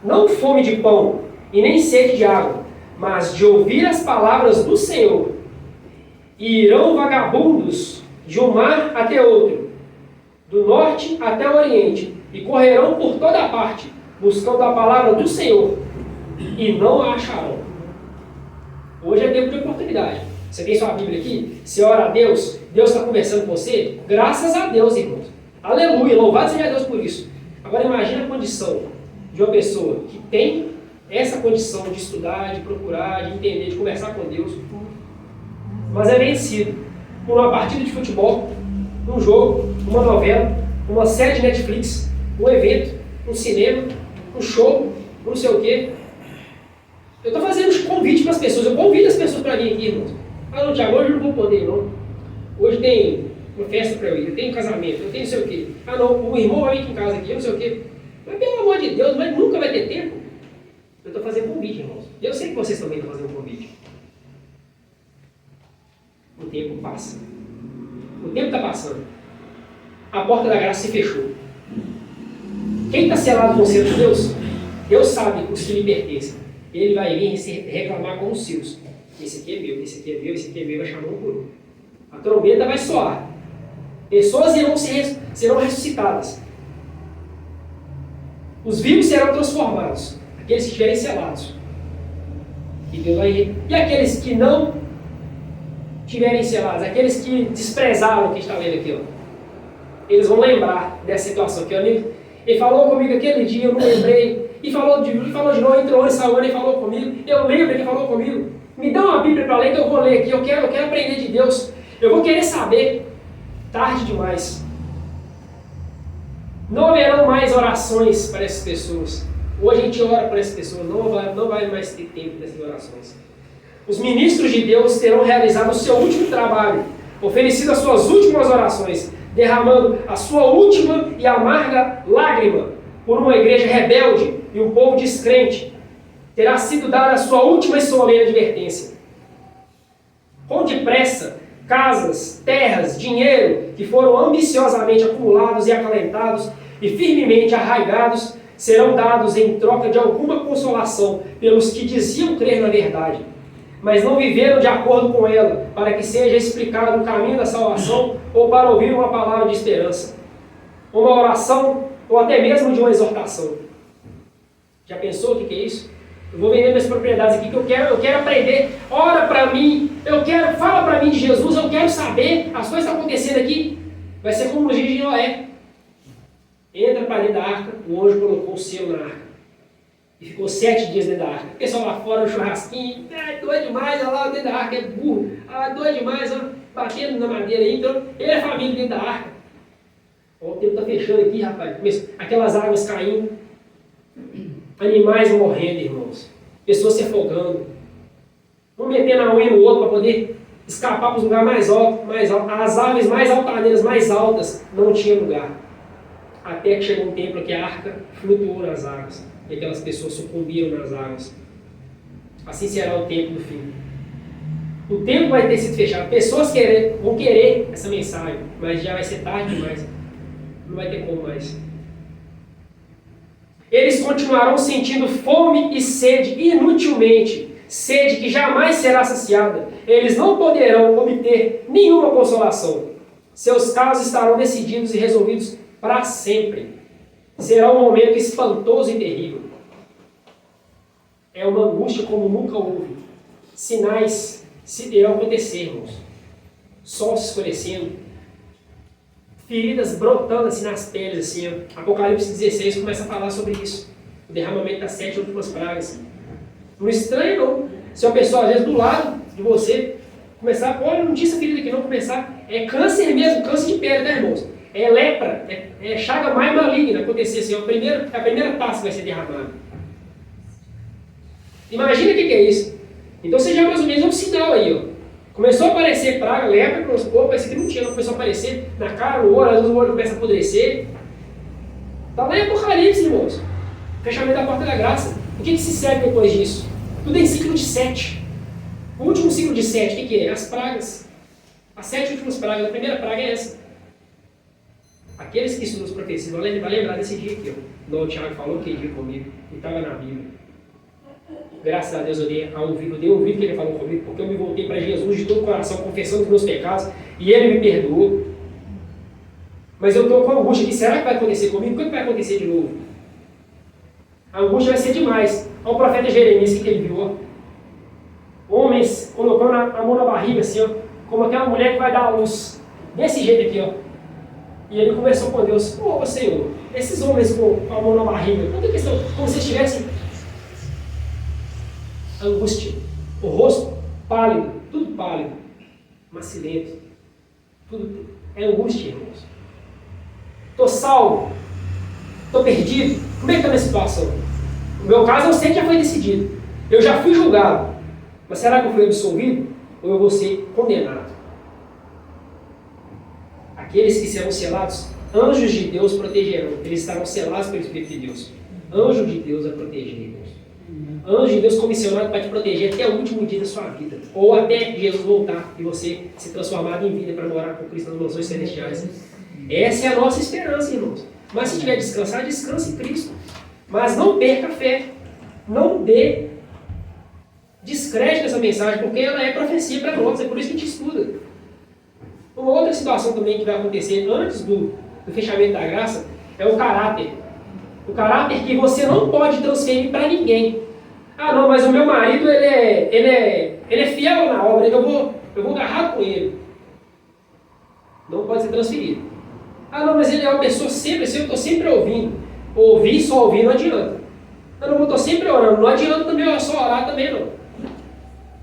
não fome de pão e nem sede de água, mas de ouvir as palavras do Senhor. E irão vagabundos de um mar até outro, do norte até o oriente, e correrão por toda a parte, buscando a palavra do Senhor, e não a acharão. Hoje é tempo de oportunidade. Você tem sua Bíblia aqui? Você ora a Deus, Deus está conversando com você? Graças a Deus, irmãos. Aleluia, louvado seja Deus por isso. Agora imagine a condição de uma pessoa que tem essa condição de estudar, de procurar, de entender, de conversar com Deus, mas é vencido por uma partida de futebol, um jogo, uma novela, uma série de Netflix, um evento, um cinema, um show, não sei o quê. Eu estou fazendo convite para as pessoas, eu convido as pessoas para vir aqui, irmãos. Ah, não, Tiago, hoje eu não vou poder, não. Hoje tem uma festa para eu ir, eu tenho um casamento, eu tenho não sei o quê. Ah, não, o irmão vai vir aqui em casa aqui, eu não sei o quê. Mas pelo amor de Deus, mas nunca vai ter tempo. Eu estou fazendo convite, irmãos. E eu sei que vocês também estão fazendo convite. O tempo passa. O tempo está passando. A porta da graça se fechou. Quem está selado com o selo de Deus, Deus sabe os que lhe pertencem. Ele vai vir reclamar com os seus. Esse aqui é meu, esse aqui é meu, esse aqui é meu, vai chamar um por um. A trombeta vai soar. Pessoas serão ressuscitadas. Os vivos serão transformados. Aqueles que estiverem selados. E aqueles que não estiverem selados, aqueles que desprezaram o que está lendo aqui, ó, eles vão lembrar dessa situação. Que ele falou comigo aquele dia, eu não lembrei. E falou de novo, entrou e saiu e falou comigo. Eu lembro que ele falou comigo. Me dá uma Bíblia para ler que eu vou ler aqui. Eu quero aprender de Deus. Eu vou querer saber. Tarde demais. Não haverão mais orações para essas pessoas. Hoje a gente ora para essas pessoas. Não vai mais ter tempo dessas orações. Os ministros de Deus terão realizado o seu último trabalho, oferecido as suas últimas orações, derramando a sua última e amarga lágrima por uma igreja rebelde e um povo descrente. Terá sido dada a sua última e solene advertência. Com depressa, casas, terras, dinheiro que foram ambiciosamente acumulados e acalentados e firmemente arraigados serão dados em troca de alguma consolação pelos que diziam crer na verdade, mas não viveram de acordo com ela, para que seja explicado o caminho da salvação ou para ouvir uma palavra de esperança, uma oração ou até mesmo de uma exortação. Já pensou o que é isso? Eu vou vender minhas propriedades aqui que eu quero aprender. Ora para mim, fala para mim de Jesus, eu quero saber as coisas que estão acontecendo aqui. Vai ser como nos dias de Noé. Entra para dentro da arca, o anjo colocou o selo na arca. E ficou 7 dias dentro da arca. O pessoal lá fora, no churrasquinho, doido demais, olha lá dentro da arca, é burro. Doido demais, ó, batendo na madeira aí. Então, ele é família dentro da arca. Ó, o tempo está fechando aqui, rapaz. Aquelas águas caindo. Animais morrendo, irmãos. Pessoas se afogando. Um metendo a unha no outro para poder escapar para os lugares mais altos. As árvores mais altaneiras, mais altas, não tinha lugar. Até que chegou um tempo que a arca flutuou nas águas. E aquelas pessoas sucumbiram nas águas. Assim será o tempo do fim. O tempo vai ter sido fechado. Pessoas vão querer essa mensagem, mas já vai ser tarde demais. Não vai ter como mais. Eles continuarão sentindo fome e sede inutilmente, sede que jamais será saciada. Eles não poderão obter nenhuma consolação. Seus casos estarão decididos e resolvidos para sempre. Será um momento espantoso e terrível. É uma angústia como nunca houve. Sinais se irão acontecer, irmãos. Sol se escurecendo, feridas brotando assim nas peles, assim, ó. Apocalipse 16 começa a falar sobre isso. O derramamento das 7 últimas pragas. Não estranha, não. Se uma pessoa, às vezes, do lado de você, começar, olha, não tinha essa ferida aqui, não, começar. É câncer mesmo, câncer de pele, né, irmãos? É lepra, é chaga mais maligna acontecer assim. A primeira taça vai ser derramada. Imagina o que é isso. Então você já mais ou menos é um sinal aí, ó. Começou a aparecer praga, lepra, opa, esse aqui não tinha, não começou a aparecer na cara, no olho, às vezes o olho começa a apodrecer. Está lá em Apocalipse, irmãos. Fechamento da porta da graça. O que se segue depois disso? Tudo em ciclo de 7. O último ciclo de 7, o que é? As pragas. As 7 últimas pragas. A primeira praga é essa. Aqueles que estudam as profecias vão lembrar desse dia aqui, ó. O Tiago falou que dia comigo e estava na Bíblia. Graças a Deus eu dei ouvido que ele falou comigo, porque eu me voltei para Jesus de todo o coração, confessando os meus pecados, e ele me perdoou. Mas eu estou com angústia aqui, será que vai acontecer comigo? O que vai acontecer de novo? A angústia vai ser demais. Olha o profeta Jeremias, o que ele viu? Homens colocando a mão na barriga, assim, ó, como aquela mulher que vai dar a luz. Desse jeito aqui, ó. E ele conversou com Deus: ô Senhor, esses homens com a mão na barriga, como se estivessem angústia, o rosto pálido, tudo pálido, macilento, tudo é angústia, irmãos. Estou salvo, estou perdido, como é que está a minha situação? No meu caso eu sei que já foi decidido, eu já fui julgado, mas será que eu fui absolvido ou eu vou ser condenado? Aqueles que serão selados, anjos de Deus protegerão, eles estarão selados pelo Espírito de Deus. Anjo de Deus a proteger, irmãos. Anjo de Deus comissionado para te proteger até o último dia da sua vida. Ou até Jesus voltar e você ser transformado em vida para morar com Cristo nas mansões celestiais. Essa é a nossa esperança, irmãos. Mas se tiver descansar, descanse em Cristo. Mas não perca a fé. Não dê descrédito essa mensagem, porque ela é profecia para nós. É por isso que a gente estuda. Uma outra situação também que vai acontecer antes do fechamento da graça é o caráter. O caráter que você não pode transferir para ninguém. Ah, não, mas o meu marido, ele é fiel na obra, eu vou agarrar com ele. Não pode ser transferido. Ah, não, mas ele é uma pessoa sempre assim, eu estou sempre ouvindo. Ouvir, só ouvir não adianta. Ah, não, eu estou sempre orando. Não adianta também só orar também, não.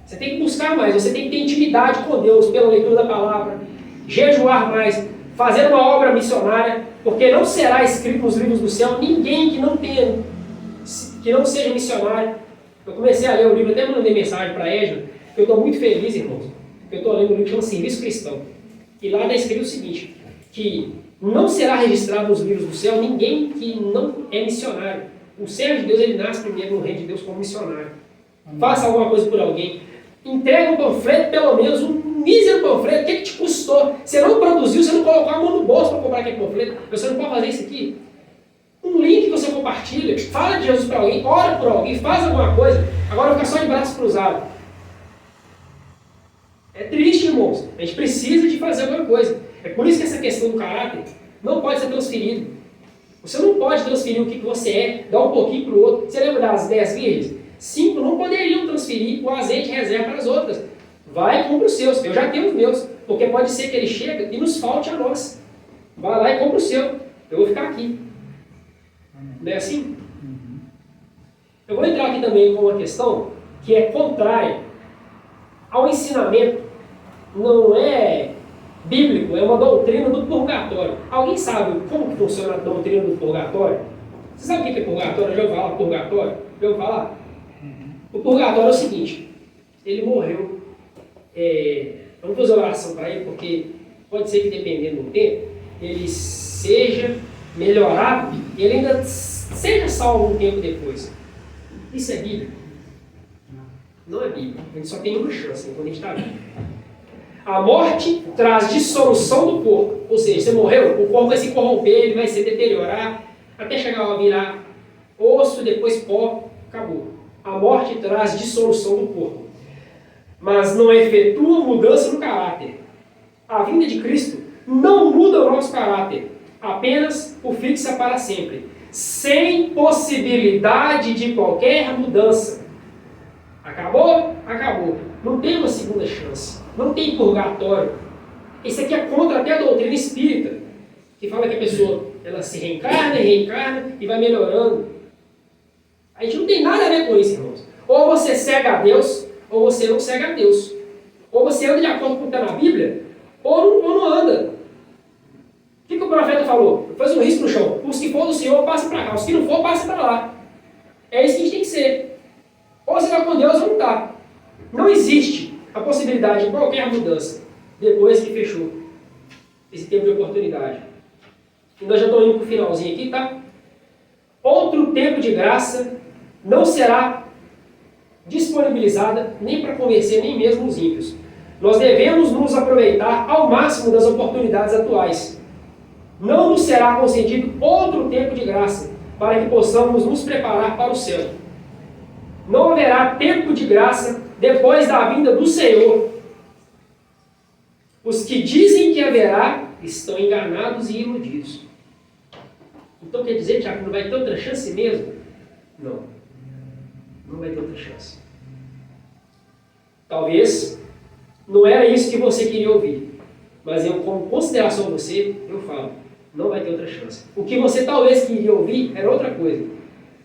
Você tem que buscar mais, você tem que ter intimidade com Deus pela leitura da palavra, jejuar mais, fazer uma obra missionária, porque não será escrito nos livros do céu ninguém que não seja missionário. Eu comecei a ler o livro, até mandei mensagem para a Égida, que eu estou muito feliz, irmãos. Eu estou lendo um livro que chama Serviço Cristão. E lá está escrito o seguinte, que não será registrado nos livros do céu ninguém que não é missionário. O servo de Deus, ele nasce primeiro no reino de Deus como missionário. Faça alguma coisa por alguém. Entrega um panfleto, pelo menos um mísero panfleto. O que te custou? Você não produziu, você não colocou a mão no bolso para comprar aquele panfleto. Você não pode fazer isso aqui. Um link que você compartilha, fala de Jesus para alguém, ora por alguém, faz alguma coisa. Agora fica só de braços cruzados. É triste, irmãos. A gente precisa de fazer alguma coisa. É por isso que essa questão do caráter não pode ser transferido. Você não pode transferir o que você é, dar um pouquinho para o outro. Você lembra das 10 virgens? 5 não poderiam transferir o azeite reserva para as outras. Vai e compra os seus. Eu já tenho os meus. Porque pode ser que ele chegue e nos falte a nós. Vai lá e compra o seu. Eu vou ficar aqui. Não é assim? Eu vou entrar aqui também com uma questão que é contrária ao ensinamento. Não é bíblico, é uma doutrina do purgatório. Alguém sabe como que funciona a doutrina do purgatório? Você sabe o que é purgatório? Eu já ouvi falar purgatório? Já ouvi falar? O purgatório é o seguinte, ele morreu. Vamos fazer oração para ele, porque pode ser que dependendo do tempo, ele seja melhorado e ele ainda seja salvo um tempo depois. Isso é bíblico? Não é bíblico. A gente só tem uma chance quando a gente está vivo. A morte traz dissolução do corpo. Ou seja, você morreu, o corpo vai se corromper, ele vai se deteriorar, até chegar a virar Osso, depois pó, acabou. A morte traz dissolução do corpo, mas não efetua mudança no caráter. A vinda de Cristo não muda o nosso caráter, apenas o fixa para sempre, sem possibilidade de qualquer mudança. Acabou? Acabou. Não tem uma segunda chance. Não tem purgatório. Isso aqui é contra até a doutrina espírita, que fala que a pessoa ela se reencarna e vai melhorando. A gente não tem nada a ver com isso, irmãos. Ou você segue a Deus, ou você não segue a Deus. Ou você anda de acordo com o que está na Bíblia, ou não anda. O que o profeta falou? Faz um risco no chão. Os que for do Senhor, passem para cá. Os que não for, passem para lá. É isso que a gente tem que ser. Ou você está com Deus ou não está. Não existe a possibilidade de qualquer mudança depois que fechou esse tempo de oportunidade. E nós já estamos indo para o finalzinho aqui, tá? Outro tempo de graça não será disponibilizada nem para convencer nem mesmo os ímpios. Nós devemos nos aproveitar ao máximo das oportunidades atuais. Não nos será concedido outro tempo de graça para que possamos nos preparar para o céu. Não haverá tempo de graça depois da vinda do Senhor. Os que dizem que haverá estão enganados e iludidos. Então quer dizer, Tiago, que não vai ter outra chance mesmo? Não. Não vai ter outra chance. Talvez não era isso que você queria ouvir. Mas eu, como consideração a você, eu falo, não vai ter outra chance. O que você talvez queria ouvir era outra coisa.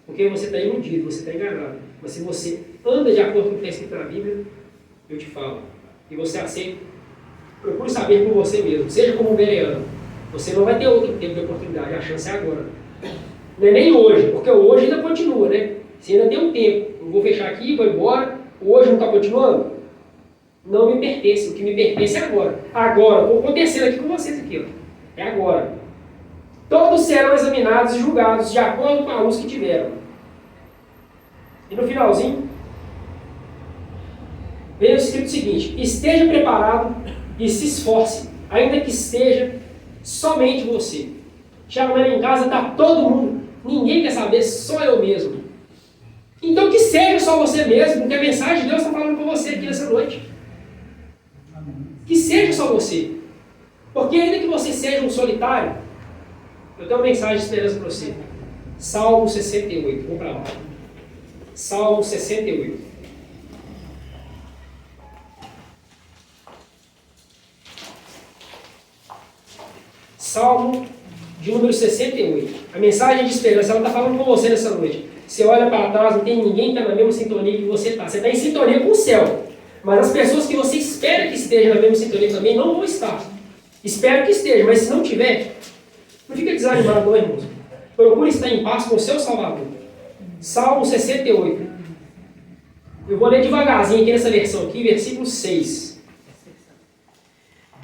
Porque você está iludido, você está enganado. Mas se você anda de acordo com o que está escrito na Bíblia, eu te falo. E você aceita, procure saber por você mesmo. Seja como um bereano. Você não vai ter outro tempo de oportunidade. A chance é agora. Não é nem hoje, porque o hoje ainda continua, né? Você ainda tem um tempo. Eu vou fechar aqui, vou embora. O hoje não está continuando? Não me pertence. O que me pertence é agora. Agora. Estou acontecendo aqui com vocês aqui. Ó. É agora. Todos serão examinados e julgados de acordo com a luz que tiveram. E no finalzinho, vem o escrito seguinte: esteja preparado e se esforce, ainda que seja somente você. Tiago, mas em casa está todo mundo, ninguém quer saber, só eu mesmo. Então que seja só você mesmo, porque a mensagem de Deus está falando com você aqui nessa noite. Que seja só você. Porque ainda que você seja um solitário, eu tenho uma mensagem de esperança para você. Salmo 68, vamos para lá. Salmo 68. Salmo de número 68. A mensagem de esperança, ela está falando com você nessa noite. Você olha para trás, não tem ninguém que está na mesma sintonia que você está. Você está em sintonia com o céu. Mas as pessoas que você espera que estejam na mesma sintonia também não vão estar. Espero que esteja, mas se não tiver, não fica desanimado, não, irmãos. Procure estar em paz com o seu Salvador. Salmo 68. Eu vou ler devagarzinho aqui nessa versão aqui, versículo 6.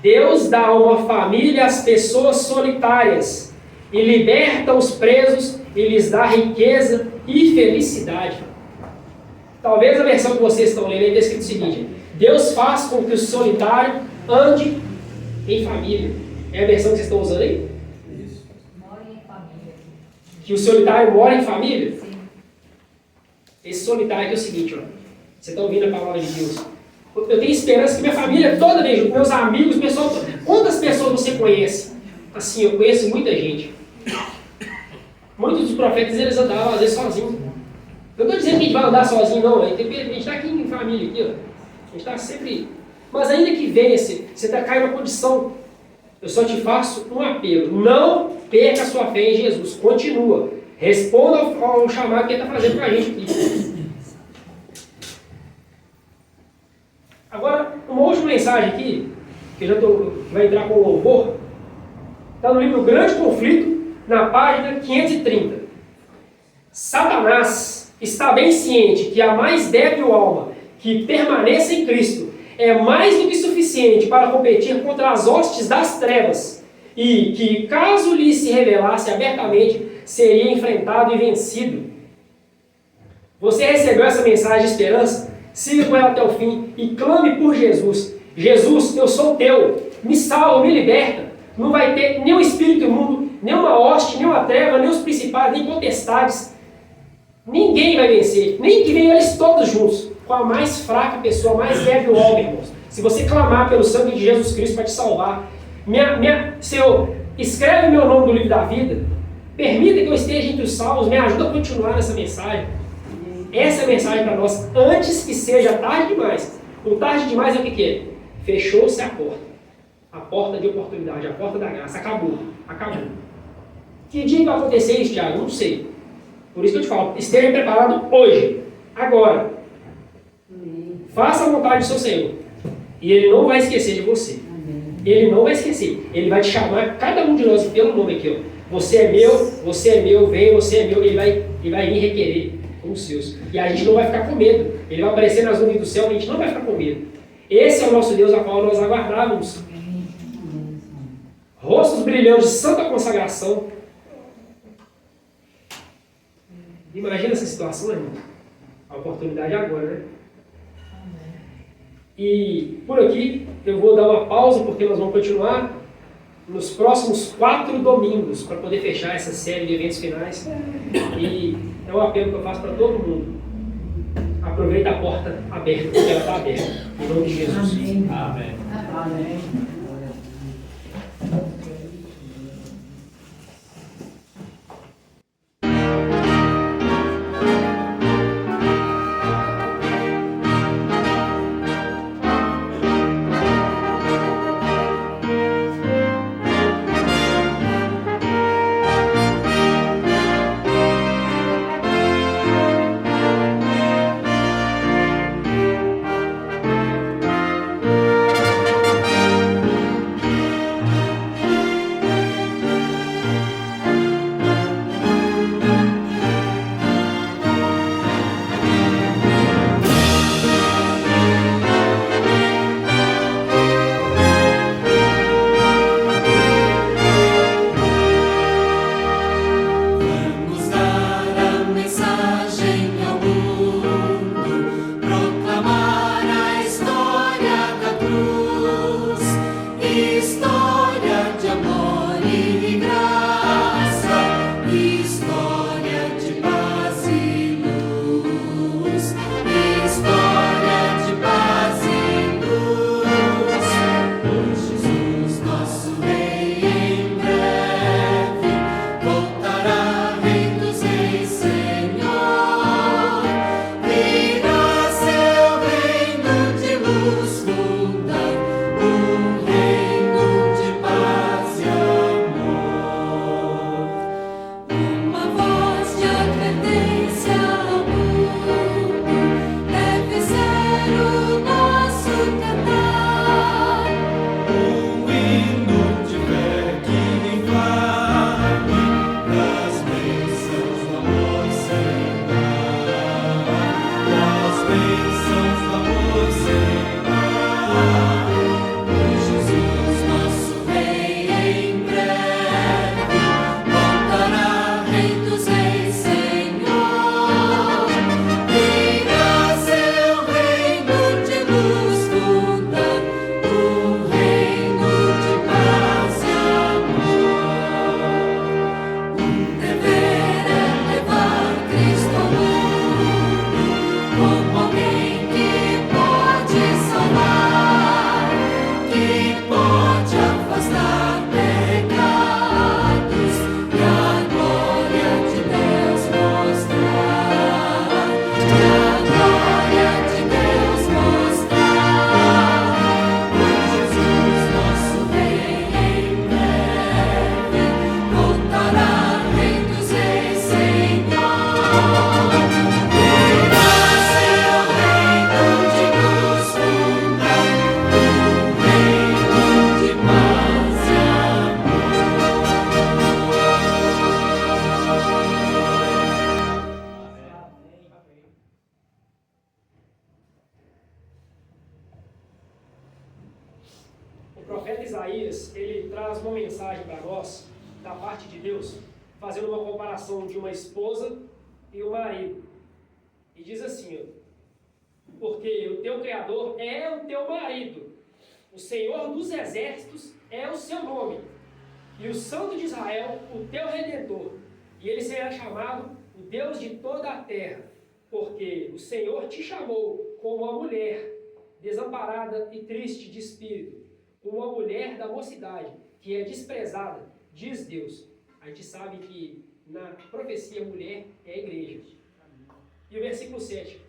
Deus dá uma família às pessoas solitárias e liberta os presos e lhes dá riqueza e felicidade. Talvez a versão que vocês estão lendo aí está escrito o seguinte: Deus faz com que o solitário ande em família. É a versão que vocês estão usando aí? Mora em família. Que o solitário mora em família? Sim. Esse solitário aqui é o seguinte, ó. Você está ouvindo a palavra de Deus. Eu tenho esperança que minha família toda vem junto, meus amigos, pessoal. Quantas pessoas você conhece? Assim, eu conheço muita gente. Muitos dos profetas, eles andavam às vezes sozinhos. Eu não estou dizendo que a gente vai andar sozinho, não. A gente está aqui em família, aqui, ó. A gente está sempre... Mas ainda que venha, você está caindo na condição. Eu só te faço um apelo. Não perca a sua fé em Jesus. Continua. Responda ao chamado que ele está fazendo para a gente aqui. Agora, uma última mensagem aqui, que já vai entrar com o louvor, está no livro Grande Conflito, na página 530. Satanás está bem ciente que a mais débil alma que permaneça em Cristo é mais do que suficiente para competir contra as hostes das trevas e que, caso lhe se revelasse abertamente, seria enfrentado e vencido. Você recebeu essa mensagem de esperança? Siga com ela até o fim e clame por Jesus. Jesus, eu sou teu, me salva, me liberta. Não vai ter nem o espírito imundo, nem uma hoste, nem uma treva, nem os principados, nem potestades. Ninguém vai vencer, nem que venham eles todos juntos, com a mais fraca pessoa, a mais leve do homem, irmãos. Se você clamar pelo sangue de Jesus Cristo para te salvar, Senhor, escreve meu nome no livro da vida, permita que eu esteja entre os salvos, me ajuda a continuar nessa mensagem. Essa é a mensagem para nós, antes que seja tarde demais. O tarde demais é o que é? Fechou-se a porta de oportunidade, a porta da graça, acabou. Que dia vai acontecer isso, Thiago? Não sei. Por isso que eu te falo, esteja preparado hoje, agora. Faça a vontade do seu Senhor. E Ele não vai esquecer de você. Ele não vai esquecer. Ele vai te chamar, cada um de nós, pelo nome aqui. Ó. Você é meu, vem, você é meu. Ele vai vir requerer com os seus. E a gente não vai ficar com medo. Ele vai aparecer nas nuvens do céu, a gente não vai ficar com medo. Esse é o nosso Deus a qual nós aguardávamos. Rostos brilhantes de santa consagração. Imagina essa situação, irmão. A oportunidade é agora, né? E por aqui eu vou dar uma pausa porque nós vamos continuar nos próximos 4 domingos para poder fechar essa série de eventos finais. E é um apelo que eu faço para todo mundo. Aproveita a porta aberta, porque ela está aberta. Em nome de Jesus. Amém. Amém. Amém. profeta Isaías, ele traz uma mensagem para nós, da parte de Deus, fazendo uma comparação de uma esposa e um marido. E diz assim, ó, porque o teu Criador é o teu marido, o Senhor dos exércitos é o seu nome, e o Santo de Israel, o teu Redentor, e ele será chamado o Deus de toda a terra, porque o Senhor te chamou como uma mulher desamparada e triste de espírito, como uma mulher da mocidade, que é desprezada, diz Deus. A gente sabe que na profecia mulher é a igreja. E o versículo 7.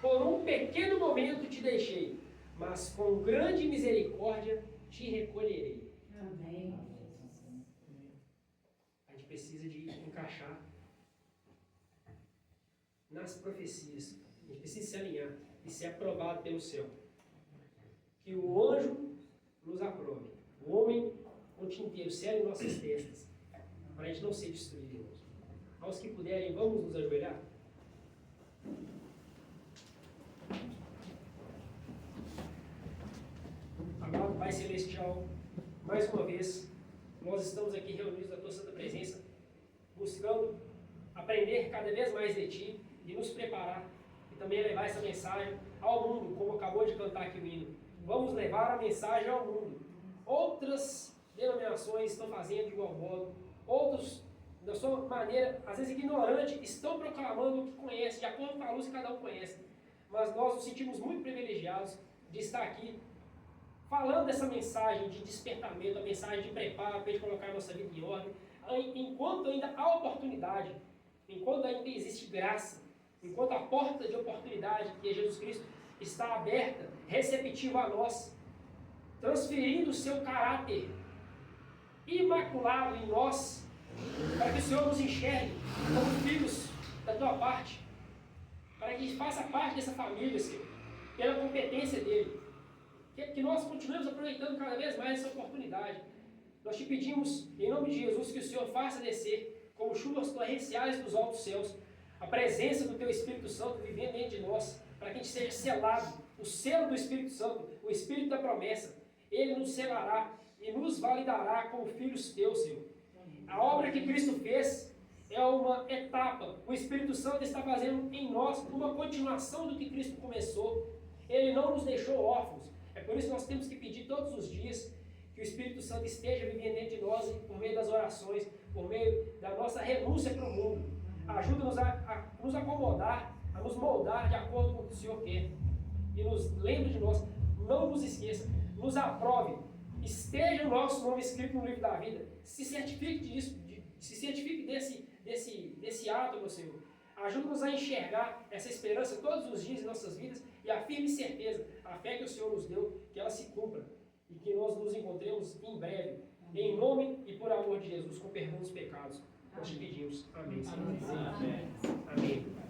Por um pequeno momento te deixei, mas com grande misericórdia te recolherei. Amém. A gente precisa de encaixar nas profecias. A gente precisa se alinhar e ser aprovado pelo céu. Que o anjo nos aprove. O homem, o dia inteiro, sele nossas testas. Para a gente não ser destruído, irmãos. Aos que puderem, vamos nos ajoelhar. Amado Pai Celestial, mais uma vez, nós estamos aqui reunidos na Tua Santa Presença, buscando aprender cada vez mais de Ti e nos preparar e também levar essa mensagem ao mundo, como acabou de cantar aqui o hino. Vamos levar a mensagem ao mundo. Outras denominações estão fazendo de igual modo, outros, da sua maneira, às vezes ignorante, estão proclamando o que conhecem, de acordo com a luz que cada um conhece. Mas nós nos sentimos muito privilegiados de estar aqui falando dessa mensagem de despertamento, a mensagem de preparo para a gente colocar a nossa vida em ordem, enquanto ainda há oportunidade, enquanto ainda existe graça, enquanto a porta de oportunidade, que é Jesus Cristo, está aberta, receptiva a nós, transferindo o seu caráter imaculado em nós, para que o Senhor nos enxergue como filhos da Tua parte, para que a gente faça parte dessa família, Senhor, pela competência dEle. Que nós continuemos aproveitando cada vez mais essa oportunidade. Nós te pedimos, em nome de Jesus, que o Senhor faça descer, como chuvas torrenciais dos altos céus, a presença do Teu Espírito Santo vivendo dentro de nós, para que a gente seja selado, o selo do Espírito Santo, o Espírito da promessa. Ele nos selará e nos validará como filhos Teus, Senhor. A obra que Cristo fez é uma etapa. O Espírito Santo está fazendo em nós uma continuação do que Cristo começou. Ele não nos deixou órfãos. É por isso que nós temos que pedir todos os dias que o Espírito Santo esteja vivendo dentro de nós por meio das orações, por meio da nossa renúncia para o mundo. Ajuda-nos a nos acomodar, a nos moldar de acordo com o que o Senhor quer. E nos lembre de nós, não nos esqueça, nos aprove, esteja o nosso nome escrito no livro da vida, se certifique disso, se certifique desse ato, meu Senhor. Ajuda-nos a enxergar essa esperança todos os dias em nossas vidas e a firme certeza, a fé que o Senhor nos deu, que ela se cumpra e que nós nos encontremos em breve, em nome e por amor de Jesus, com perdão dos pecados. Nós te pedimos. Amém, Senhor. Amém. Amém.